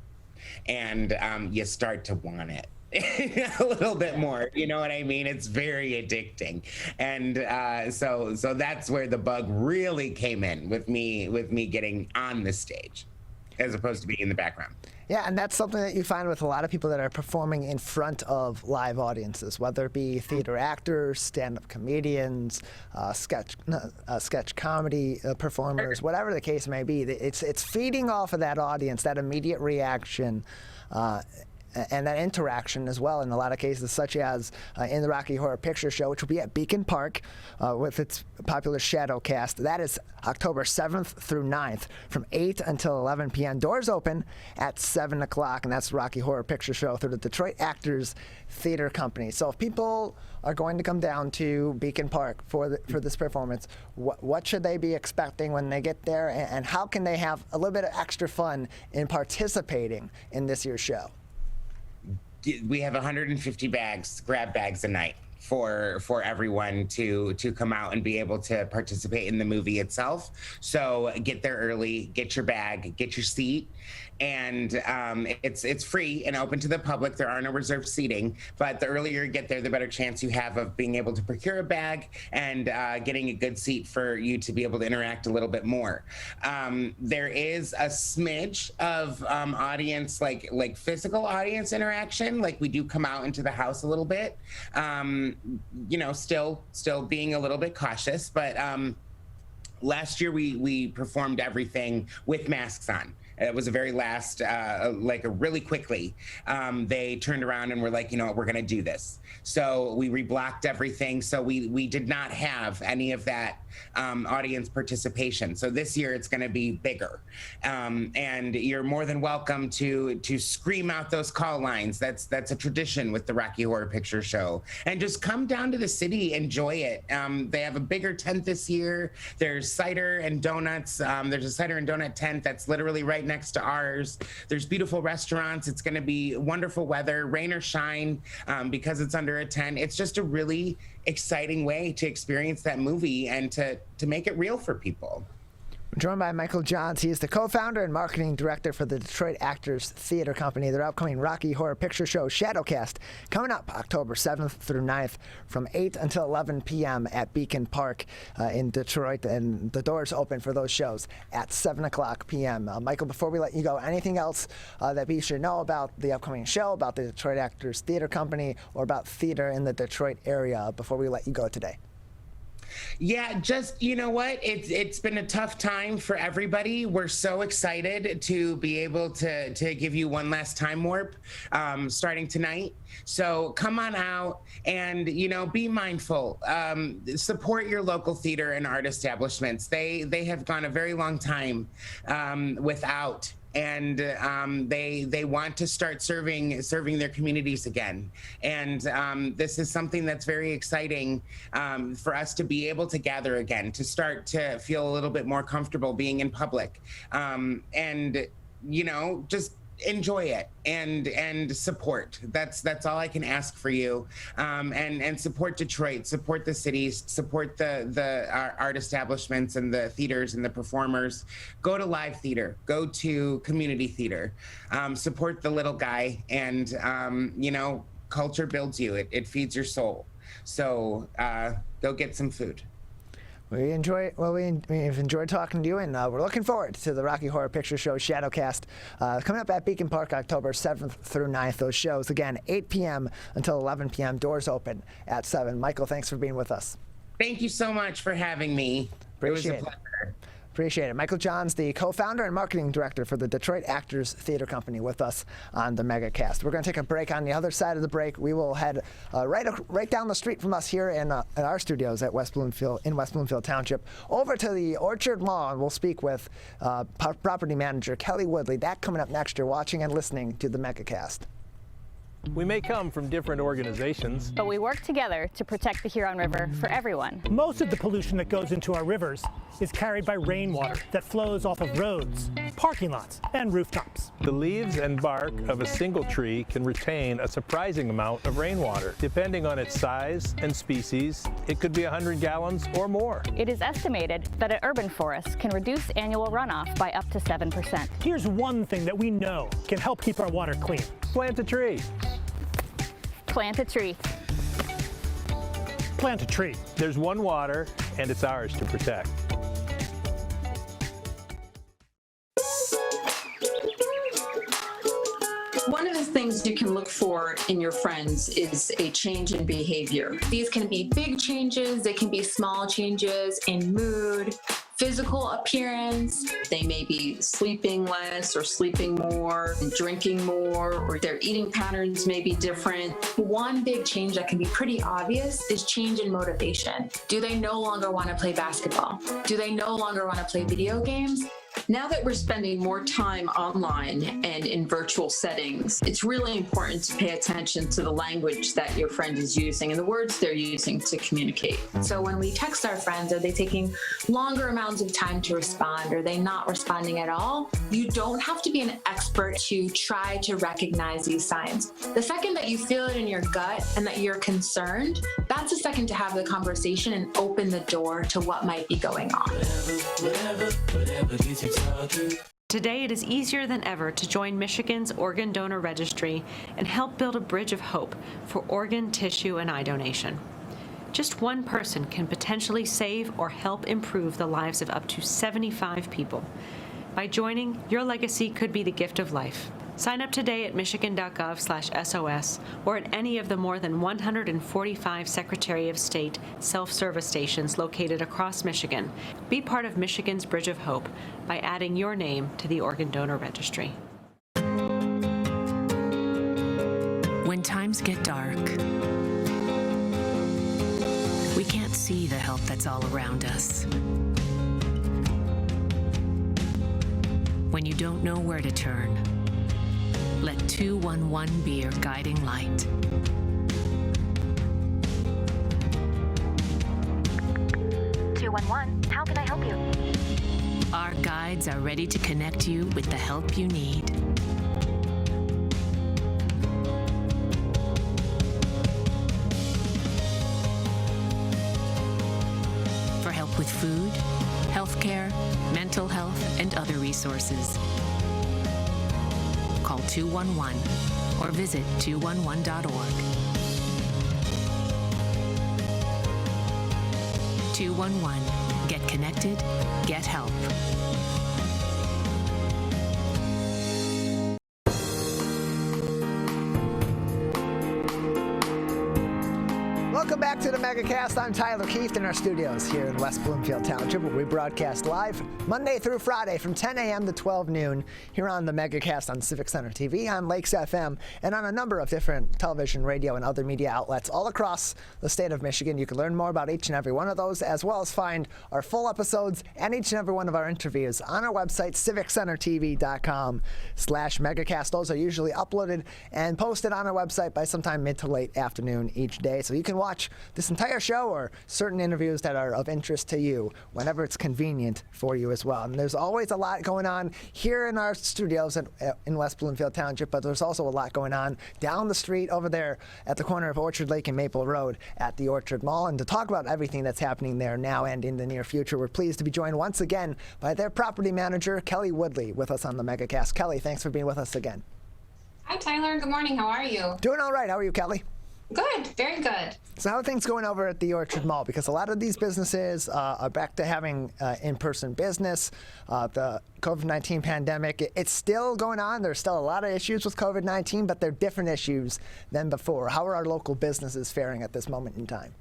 And you start to want it a little bit more, you know what I mean? It's very addicting. And so that's where the bug really came in with me getting on the stage as opposed to being in the background. Yeah, and that's something that you find with a lot of people that are performing in front of live audiences, whether it be theater actors, stand-up comedians, sketch comedy performers, whatever the case may be. It's feeding off of that audience, that immediate reaction, and that interaction as well in a lot of cases, such as in the Rocky Horror Picture Show, which will be at Beacon Park with its popular Shadowcast. That is October 7th through 9th from 8 until 11 p.m. Doors open at 7 o'clock, and that's Rocky Horror Picture Show through the Detroit Actors Theater Company. So if people are going to come down to Beacon Park for this performance, what should they be expecting when they get there, and how can they have a little bit of extra fun in participating in this year's show? We have 150 grab bags a night for everyone to come out and be able to participate in the movie itself. So get there early, get your bag, get your seat, and it's free and open to the public. There are no reserved seating, but the earlier you get there, the better chance you have of being able to procure a bag and getting a good seat for you to be able to interact a little bit more. There is a smidge of audience, like physical audience interaction. Like we do come out into the house a little bit, still being a little bit cautious, but last year we performed everything with masks on. It was a very last, really quickly, they turned around and were like, you know what, we're gonna do this. So we reblocked everything. So we did not have any of that audience participation. So this year it's gonna be bigger. And you're more than welcome to scream out those call lines. That's a tradition with the Rocky Horror Picture Show. And just come down to the city, enjoy it. They have a bigger tent this year. There's cider and donuts. There's a cider and donut tent that's literally right next to ours. There's beautiful restaurants. It's going to be wonderful weather, rain or shine, because it's under a tent. It's just a really exciting way to experience that movie and to make it real for people. We're joined by Michael Johns. He is the co-founder and marketing director for the Detroit Actors Theater Company. Their upcoming Rocky Horror Picture Show, Shadowcast, coming up October 7th through 9th from 8 until 11 p.m. at Beacon Park in Detroit. And the doors open for those shows at 7 o'clock p.m. Michael, before we let you go, anything else that we should know about the upcoming show, about the Detroit Actors Theater Company, or about theater in the Detroit area before we let you go today? Yeah, just, you know what? It's been a tough time for everybody. We're so excited to be able to give you one last time warp starting tonight. So come on out and, be mindful. Support your local theater and art establishments. They have gone a very long time without. And they want to start serving their communities again. And this is something that's very exciting for us to be able to gather again, to start to feel a little bit more comfortable being in public. And, just enjoy it and support. That's all I can ask for you. And support Detroit, support the cities, support the art establishments and the theaters and the performers. Go to live theater, go to community theater, support the little guy, and culture builds you. It feeds your soul. So go get some food. We've enjoyed talking to you, and we're looking forward to the Rocky Horror Picture Show Shadowcast coming up at Beacon Park October 7th through 9th. Those shows, again, 8 p.m. until 11 p.m. Doors open at 7. Michael, thanks for being with us. Thank you so much for having me. Appreciate it was a pleasure. Appreciate it. Michael Johns, the co-founder and marketing director for the Detroit Actors Theater Company, with us on the Megacast. We're going to take a break. On the other side of the break, we will head right down the street from us here in our studios at West Bloomfield Township over to the Orchard Mall, and we'll speak with property manager Kelly Woodley. That coming up next. You're watching and listening to the Megacast. We may come from different organizations, but we work together to protect the Huron River for everyone. Most of the pollution that goes into our rivers is carried by rainwater that flows off of roads, parking lots, and rooftops. The leaves and bark of a single tree can retain a surprising amount of rainwater. Depending on its size and species, it could be 100 gallons or more. It is estimated that an urban forest can reduce annual runoff by up to 7%. Here's one thing that we know can help keep our water clean. Plant a tree. Plant a tree. Plant a tree. There's one water, and it's ours to protect. One of the things you can look for in your friends is a change in behavior. These can be big changes, they can be small changes in mood, physical appearance. They may be sleeping less or sleeping more, drinking more, or their eating patterns may be different. One big change that can be pretty obvious is change in motivation. Do they no longer want to play basketball? Do they no longer want to play video games? Now that we're spending more time online and in virtual settings, it's really important to pay attention to the language that your friend is using and the words they're using to communicate. So when we text our friends, are they taking longer amounts of time to respond? Are they not responding at all? You don't have to be an expert to try to recognize these signs. The second that you feel it in your gut and that you're concerned, that's the second to have the conversation and open the door to what might be going on. Today, it is easier than ever to join Michigan's Organ Donor Registry and help build a bridge of hope for organ, tissue, and eye donation. Just one person can potentially save or help improve the lives of up to 75 people. By joining, your legacy could be the gift of life. Sign up today at michigan.gov/SOS or at any of the more than 145 Secretary of State self-service stations located across Michigan. Be part of Michigan's Bridge of Hope by adding your name to the Organ Donor Registry. When times get dark, we can't see the help that's all around us. When you don't know where to turn, let 211 be your guiding light. How can I help you? Our guides are ready to connect you with the help you need. For help with food, healthcare, mental health, and other resources, call 211 or visit 211.org. 211. Get connected, get help. Welcome back to the Megacast. I'm Tyler Keefe in our studios here in West Bloomfield Township, where we broadcast live Monday through Friday from 10 a.m. to 12 noon here on the Megacast on Civic Center TV, on Lakes FM, and on a number of different television, radio, and other media outlets all across the state of Michigan. You can learn more about each and every one of those, as well as find our full episodes and each and every one of our interviews on our website, civiccentertv.com/Megacast. Those are usually uploaded and posted on our website by sometime mid to late afternoon each day, so you can watch this entire show or certain interviews that are of interest to you whenever it's convenient for you as well. And there's always a lot going on here in our studios in West Bloomfield Township, but there's also a lot going on down the street over there at the corner of Orchard Lake and Maple Road at the Orchard Mall. And to talk about everything that's happening there now and in the near future, we're pleased to be joined once again by their property manager, Kelly Woodley, with us on the Megacast. Kelly, thanks for being with us again. Hi, Tyler. Good morning. How are you? Doing all right. How are you, Kelly? Good. Very good. So how are things going over at the Orchard Mall? Because a lot of these businesses are back to having in-person business. The COVID-19 pandemic, it's still going on. There's still a lot of issues with COVID-19, but they're different issues than before. How are our local businesses faring at this moment in time?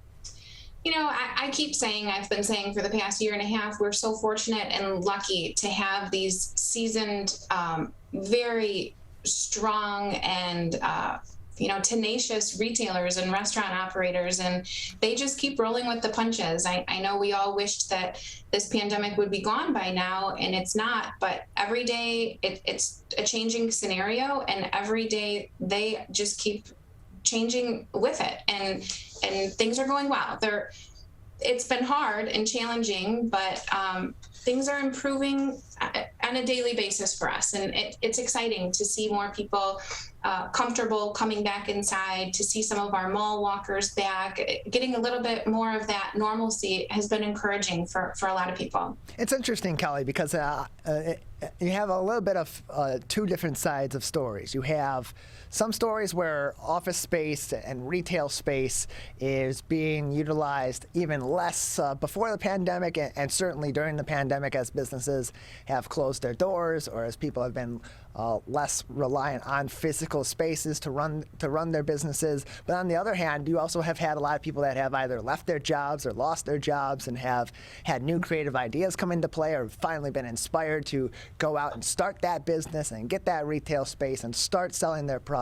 You know, I keep saying, I've been saying for the past year and a half, we're so fortunate and lucky to have these seasoned, very strong and tenacious retailers and restaurant operators, and they just keep rolling with the punches. I know we all wished that this pandemic would be gone by now, and it's not, but every day it's a changing scenario, and every day they just keep changing with it, and things are going well. It's been hard and challenging, but things are improving on a daily basis for us, and it's exciting to see more people comfortable coming back inside, to see some of our mall walkers back. Getting a little bit more of that normalcy has been encouraging for a lot of people. It's interesting, Kelly, because you have a little bit of two different sides of stories. You have some stories where office space and retail space is being utilized even less before the pandemic, and certainly during the pandemic, as businesses have closed their doors, or as people have been less reliant on physical spaces to run their businesses. But on the other hand, you also have had a lot of people that have either left their jobs or lost their jobs and have had new creative ideas come into play, or finally been inspired to go out and start that business and get that retail space and start selling their products,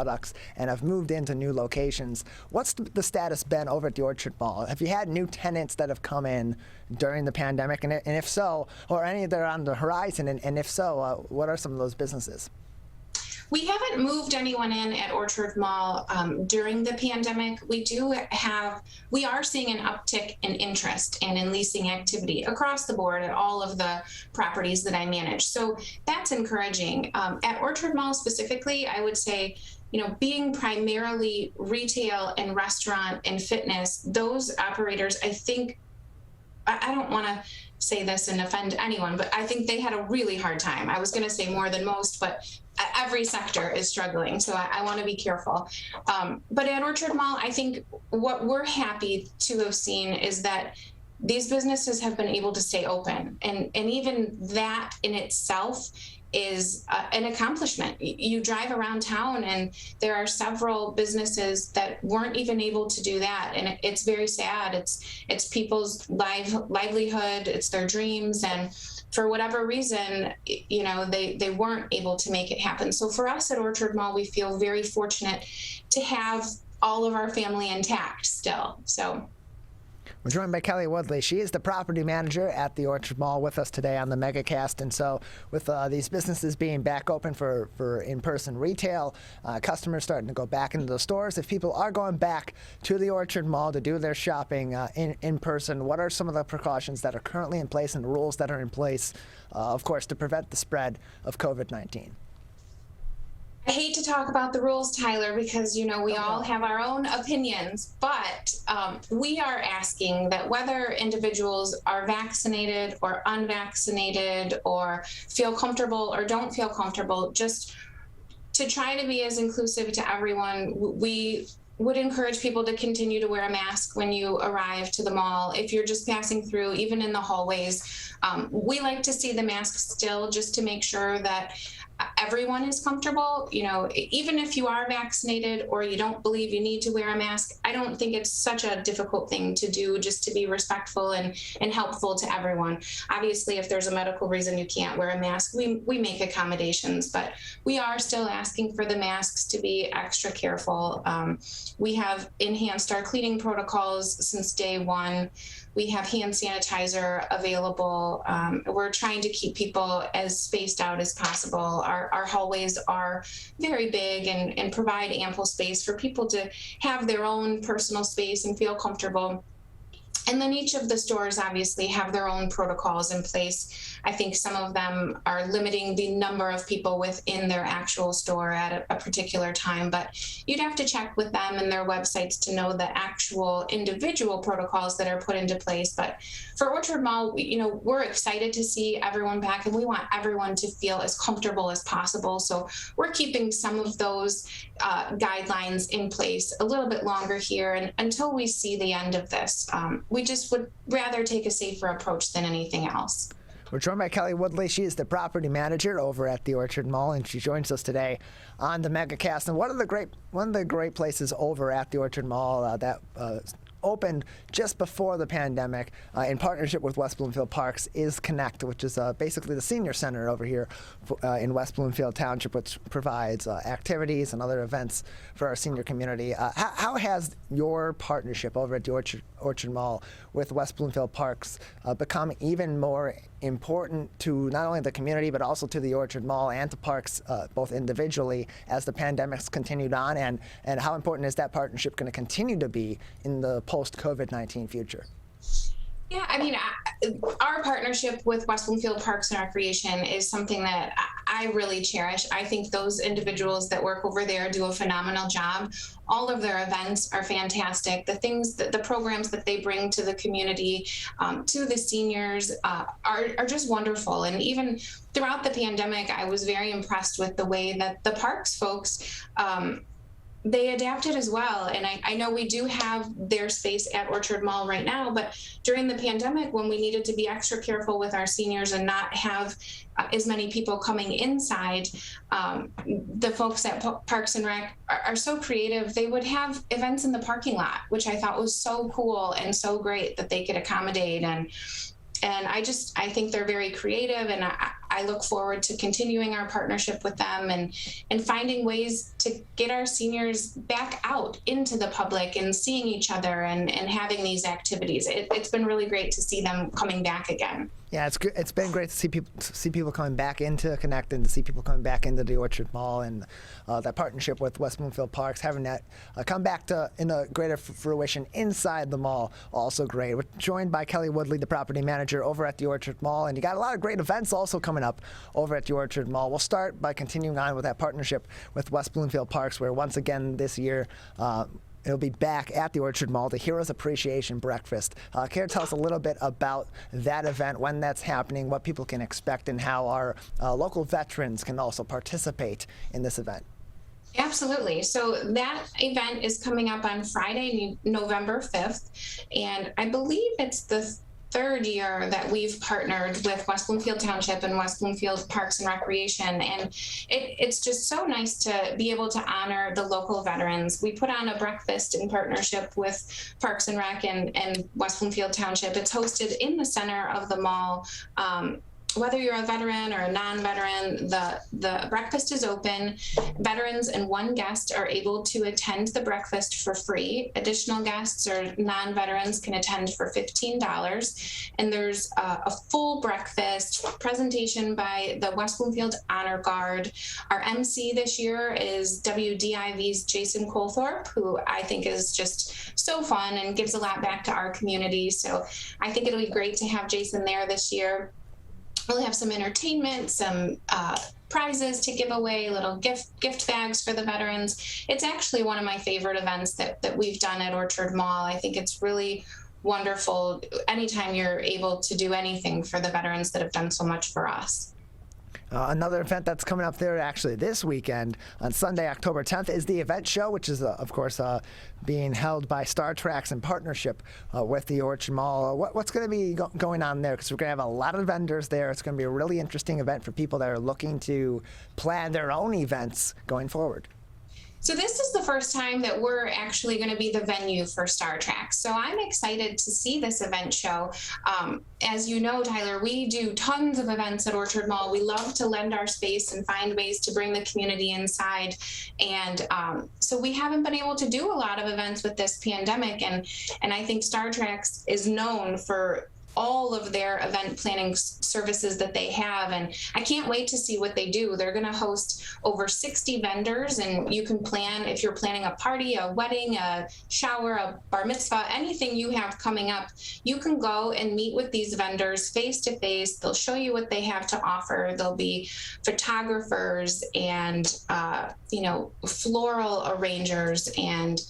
and have moved into new locations. What's the status been over at the Orchard Mall? Have you had new tenants that have come in during the pandemic, and if so, or any that are on the horizon, and if so, what are some of those businesses? We haven't moved anyone in at Orchard Mall during the pandemic. We are seeing an uptick in interest and in leasing activity across the board at all of the properties that I manage. So that's encouraging. At Orchard Mall specifically, I would say, being primarily retail and restaurant and fitness, those operators, I don't want to say this and offend anyone, but I think they had a really hard time. I was going to say more than most, but every sector is struggling, so I want to be careful. But at Orchard Mall, I think what we're happy to have seen is that these businesses have been able to stay open, and even that in itself is an accomplishment. You drive around town and there are several businesses that weren't even able to do that, and it's very sad. It's people's livelihood, it's their dreams, and for whatever reason, they weren't able to make it happen. So for us at Orchard Mall, we feel very fortunate to have all of our family intact still. So we're joined by Kelly Woodley. She is the property manager at the Orchard Mall with us today on the Megacast. And so with these businesses being back open for in-person retail, customers starting to go back into the stores, if people are going back to the Orchard Mall to do their shopping in person, what are some of the precautions that are currently in place and rules that are in place, of course, to prevent the spread of COVID-19? I hate to talk about the rules, Tyler, because, we all have our own opinions, but we are asking that whether individuals are vaccinated or unvaccinated or feel comfortable or don't feel comfortable, just to try to be as inclusive to everyone, we would encourage people to continue to wear a mask when you arrive to the mall. If you're just passing through, even in the hallways, we like to see the masks still, just to make sure that everyone is comfortable. Even if you are vaccinated or you don't believe you need to wear a mask, I don't think it's such a difficult thing to do, just to be respectful and helpful to everyone. Obviously, if there's a medical reason you can't wear a mask, we make accommodations, but we are still asking for the masks to be extra careful. We have enhanced our cleaning protocols since day one. We have hand sanitizer available. We're trying to keep people as spaced out as possible. Our hallways are very big and provide ample space for people to have their own personal space and feel comfortable. And then each of the stores obviously have their own protocols in place. I think some of them are limiting the number of people within their actual store at a particular time, but you'd have to check with them and their websites to know the actual individual protocols that are put into place. But for Orchard Mall, we're excited to see everyone back, and we want everyone to feel as comfortable as possible. So we're keeping some of those guidelines in place a little bit longer here, and until we see the end of this. We just would rather take a safer approach than anything else. We're joined by Kelly Woodley. She is the property manager over at the Orchard Mall, and she joins us today on the Megacast. And one of the great places over at the Orchard Mall that opened just before the pandemic in partnership with West Bloomfield Parks is Connect, which is basically the senior center over here in West Bloomfield Township, which provides activities and other events for our senior community. How has your partnership over at the Orchard Mall with West Bloomfield Parks become even more important to not only the community but also to the Orchard Mall and to parks both individually as the pandemic's continued on, and how important is that partnership going to continue to be in the post-COVID-19 future? Yeah, I mean, our partnership with West Bloomfield Parks and Recreation is something that I really cherish. I think those individuals that work over there do a phenomenal job. All of their events are fantastic. The programs that they bring to the community, to the seniors, are just wonderful. And even throughout the pandemic, I was very impressed with the way that the parks folks they adapted as well. And I know we do have their space at Orchard Mall right now, but during the pandemic, when we needed to be extra careful with our seniors and not have as many people coming inside, the folks at Parks and Rec are so creative. They would have events in the parking lot, which I thought was so cool and so great that they could accommodate. And I think they're very creative, and I look forward to continuing our partnership with them and finding ways to get our seniors back out into the public and seeing each other and having these activities. It's been really great to see them coming back again. Yeah, it's been great to see people coming back into Connect and to see people coming back into the Orchard Mall, and that partnership with West Bloomfield Parks, having that come back to in a greater fruition inside the mall, also great. We're joined by Kelly Woodley, the property manager over at the Orchard Mall, and you got a lot of great events also coming up over at the Orchard Mall. We'll start by continuing on with that partnership with West Bloomfield Parks, where once again this year, it'll be back at the Orchard Mall, the Heroes Appreciation Breakfast. Care to tell us a little bit about that event, when that's happening, what people can expect, and how our local veterans can also participate in this event? Absolutely. So that event is coming up on Friday, November 5th, and I believe it's the third year that we've partnered with West Bloomfield Township and West Bloomfield Parks and Recreation, and it's just so nice to be able to honor the local veterans. We put on a breakfast in partnership with Parks and Rec and West Bloomfield Township. It's hosted in the center of the mall. Whether you're a veteran or a non-veteran, the breakfast is open. Veterans and one guest are able to attend the breakfast for free. Additional guests or non-veterans can attend for $15. And there's a full breakfast presentation by the West Bloomfield Honor Guard. Our MC this year is WDIV's Jason Colthorpe, who I think is just so fun and gives a lot back to our community. So I think it'll be great to have Jason there this year. We'll have some entertainment, some prizes to give away, little gift bags for the veterans. It's actually one of my favorite events that we've done at Orchard Mall. I think it's really wonderful anytime you're able to do anything for the veterans that have done so much for us. Another event that's coming up there actually this weekend on Sunday, October 10th, is the event show, which is, of course, being held by Star Tracks in partnership with the Orchard Mall. What's going to be going on there? Because we're going to have a lot of vendors there. It's going to be a really interesting event for people that are looking to plan their own events going forward. So this is the first time that we're actually going to be the venue for Star Tracks. So I'm excited to see this event show. As you know, Tyler, we do tons of events at Orchard Mall. We love to lend our space and find ways to bring the community inside. And so we haven't been able to do a lot of events with this pandemic. And I think Star Tracks is known for all of their event planning services that they have, and I can't wait to see what they do. They're going to host over 60 vendors, and you can plan, if you're planning a party, a wedding, a shower, a bar mitzvah, anything you have coming up, you can go and meet with these vendors face to face. They'll show you what they have to offer. There'll be photographers and floral arrangers and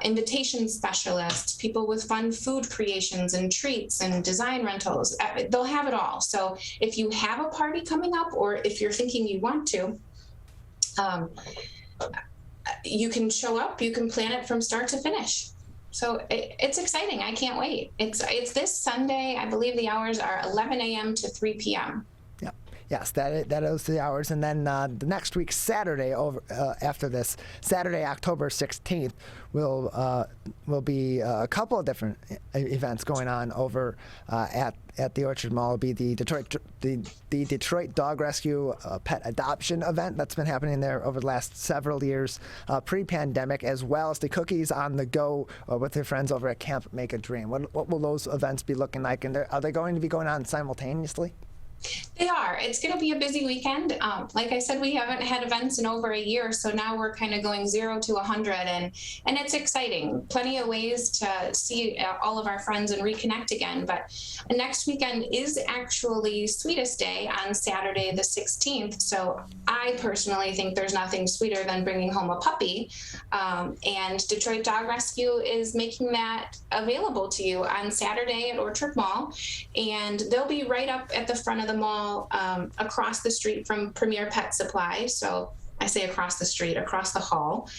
invitation specialists, people with fun food creations and treats and design rentals. They'll have it all. So if you have a party coming up, or if you're thinking you want to, you can show up, you can plan it from start to finish. So it's exciting. I can't wait. It's this Sunday. I believe the hours are 11 a.m. to 3 p.m. Yes, that is the hours. And then the next week, Saturday, after this, Saturday, October 16th, will be a couple of different events going on over at the Orchard Mall. It'll be the Detroit Dog Rescue Pet Adoption event that's been happening there over the last several years, pre-pandemic, as well as the Cookies on the Go with their friends over at Camp Make a Dream. What will those events be looking like? And are they going to be going on simultaneously? They are. It's going to be a busy weekend. Like I said, we haven't had events in over a year, so now we're kind of going 0 to 100, and it's exciting. Plenty of ways to see all of our friends and reconnect again. But next weekend is actually Sweetest Day on Saturday the 16th. So I personally think there's nothing sweeter than bringing home a puppy. And Detroit Dog Rescue is making that available to you on Saturday at Orchard Mall, and they'll be right up at the front of the mall, across the street from Premier Pet Supply. So I say across the street, across the hall.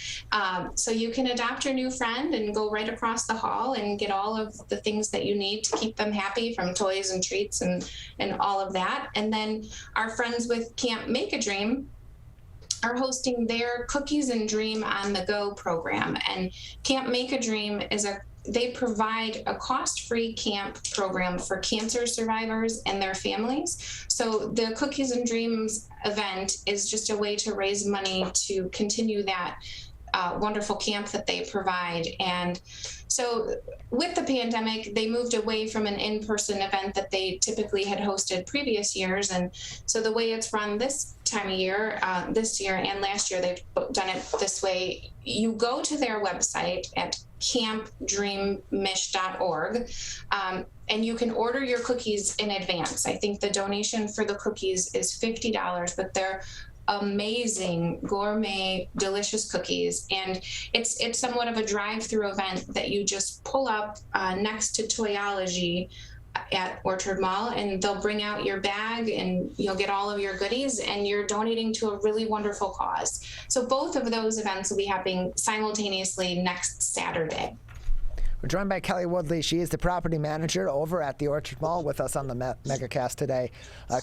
So you can adopt your new friend and go right across the hall and get all of the things that you need to keep them happy, from toys and treats and all of that. And then our friends with Camp Make a Dream are hosting their Cookies and Dream on the Go program. And Camp Make a Dream they provide a cost-free camp program for cancer survivors and their families. So the Cookies and Dreams event is just a way to raise money to continue that wonderful camp that they provide. And so with the pandemic, they moved away from an in-person event that they typically had hosted previous years. And so the way it's run this time of year, this year and last year, they've done it this way. You go to their website at campdreammish.org, and you can order your cookies in advance. I think the donation for the cookies is $50, but they're amazing, gourmet, delicious cookies. And it's somewhat of a drive-through event that you just pull up next to Toyology at Orchard Mall, and they'll bring out your bag and you'll get all of your goodies, and you're donating to a really wonderful cause. So both of those events will be happening simultaneously next Saturday. We're joined by Kelly Woodley. She is the property manager over at the Orchard Mall with us on the Megacast today.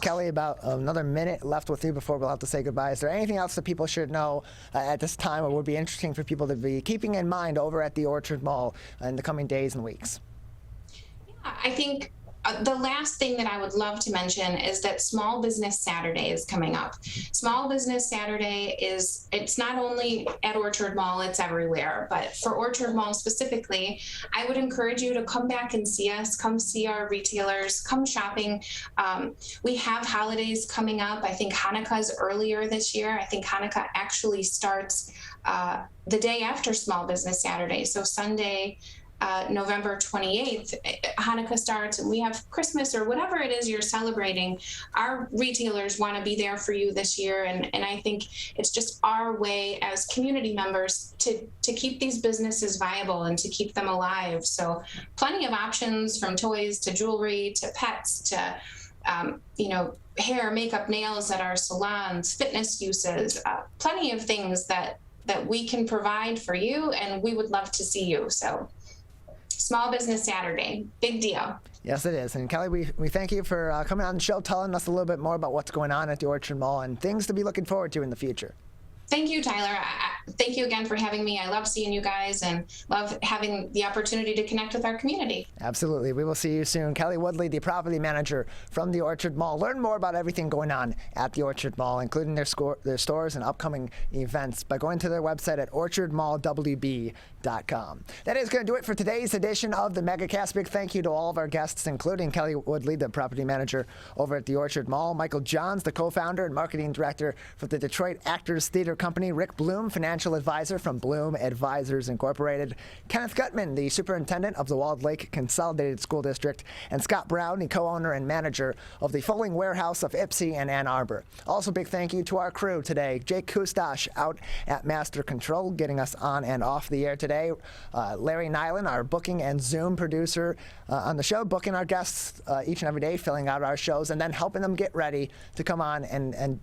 Kelly, about another minute left with you before we'll have to say goodbye. Is there anything else that people should know at this time, or would be interesting for people to be keeping in mind over at the Orchard Mall in the coming days and weeks? Yeah, I think the last thing that I would love to mention is that Small Business Saturday is coming up. Small Business Saturday it's not only at Orchard Mall, it's everywhere, but for Orchard Mall specifically, I would encourage you to come back and see us, come see our retailers, come shopping. We have holidays coming up. I think Hanukkah's earlier this year. I think Hanukkah actually starts the day after Small Business Saturday. So Sunday, November 28th, Hanukkah starts, and we have Christmas or whatever it is you're celebrating. Our retailers want to be there for you this year, and I think it's just our way as community members to keep these businesses viable and to keep them alive. So plenty of options, from toys to jewelry to pets to hair, makeup, nails at our salons, fitness uses, plenty of things that we can provide for you, and we would love to see you. So Small Business Saturday, big deal. Yes, it is. And Kelly, we thank you for coming on the show, telling us a little bit more about what's going on at the Orchard Mall and things to be looking forward to in the future. Thank you, Tyler. Thank you again for having me. I love seeing you guys and love having the opportunity to connect with our community. Absolutely. We will see you soon. Kelly Woodley, the property manager from the Orchard Mall. Learn more about everything going on at the Orchard Mall, including their stores and upcoming events, by going to their website at orchardmallwb.com. That is going to do it for today's edition of the Megacast. Big thank you to all of our guests, including Kelly Woodley, the property manager over at the Orchard Mall, Michael Johns, the co-founder and marketing director for the Detroit Actors Theater Company, Rick Bloom, financial advisor from Bloom Advisors Incorporated, Kenneth Gutman, the superintendent of the Walled Lake Consolidated School District, and Scott Brown, the co-owner and manager of the Fulling Warehouse of Ypsi and Ann Arbor. Also, big thank you to our crew today, Jake Kustash out at Master Control, getting us on and off the air today, Larry Nyland, our booking and Zoom producer on the show, booking our guests each and every day, filling out our shows, and then helping them get ready to come on and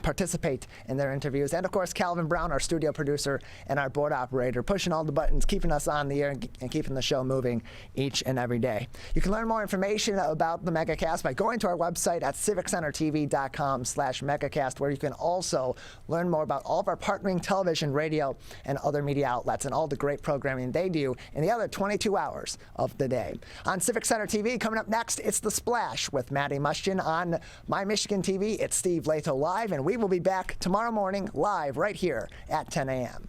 participate in their interviews. And, of course, Calvin Brown, our studio producer and our board operator, pushing all the buttons, keeping us on the air and keeping the show moving each and every day. You can learn more information about the Megacast by going to our website at civiccentertv.com/Megacast, where you can also learn more about all of our partnering television, radio, and other media outlets and all the great programming they do in the other 22 hours of the day. On Civic Center TV, coming up next, it's The Splash with Maddie Mushkin. On My Michigan TV, it's Steve Lato Live, and we will be back tomorrow morning live right here at 10 a.m.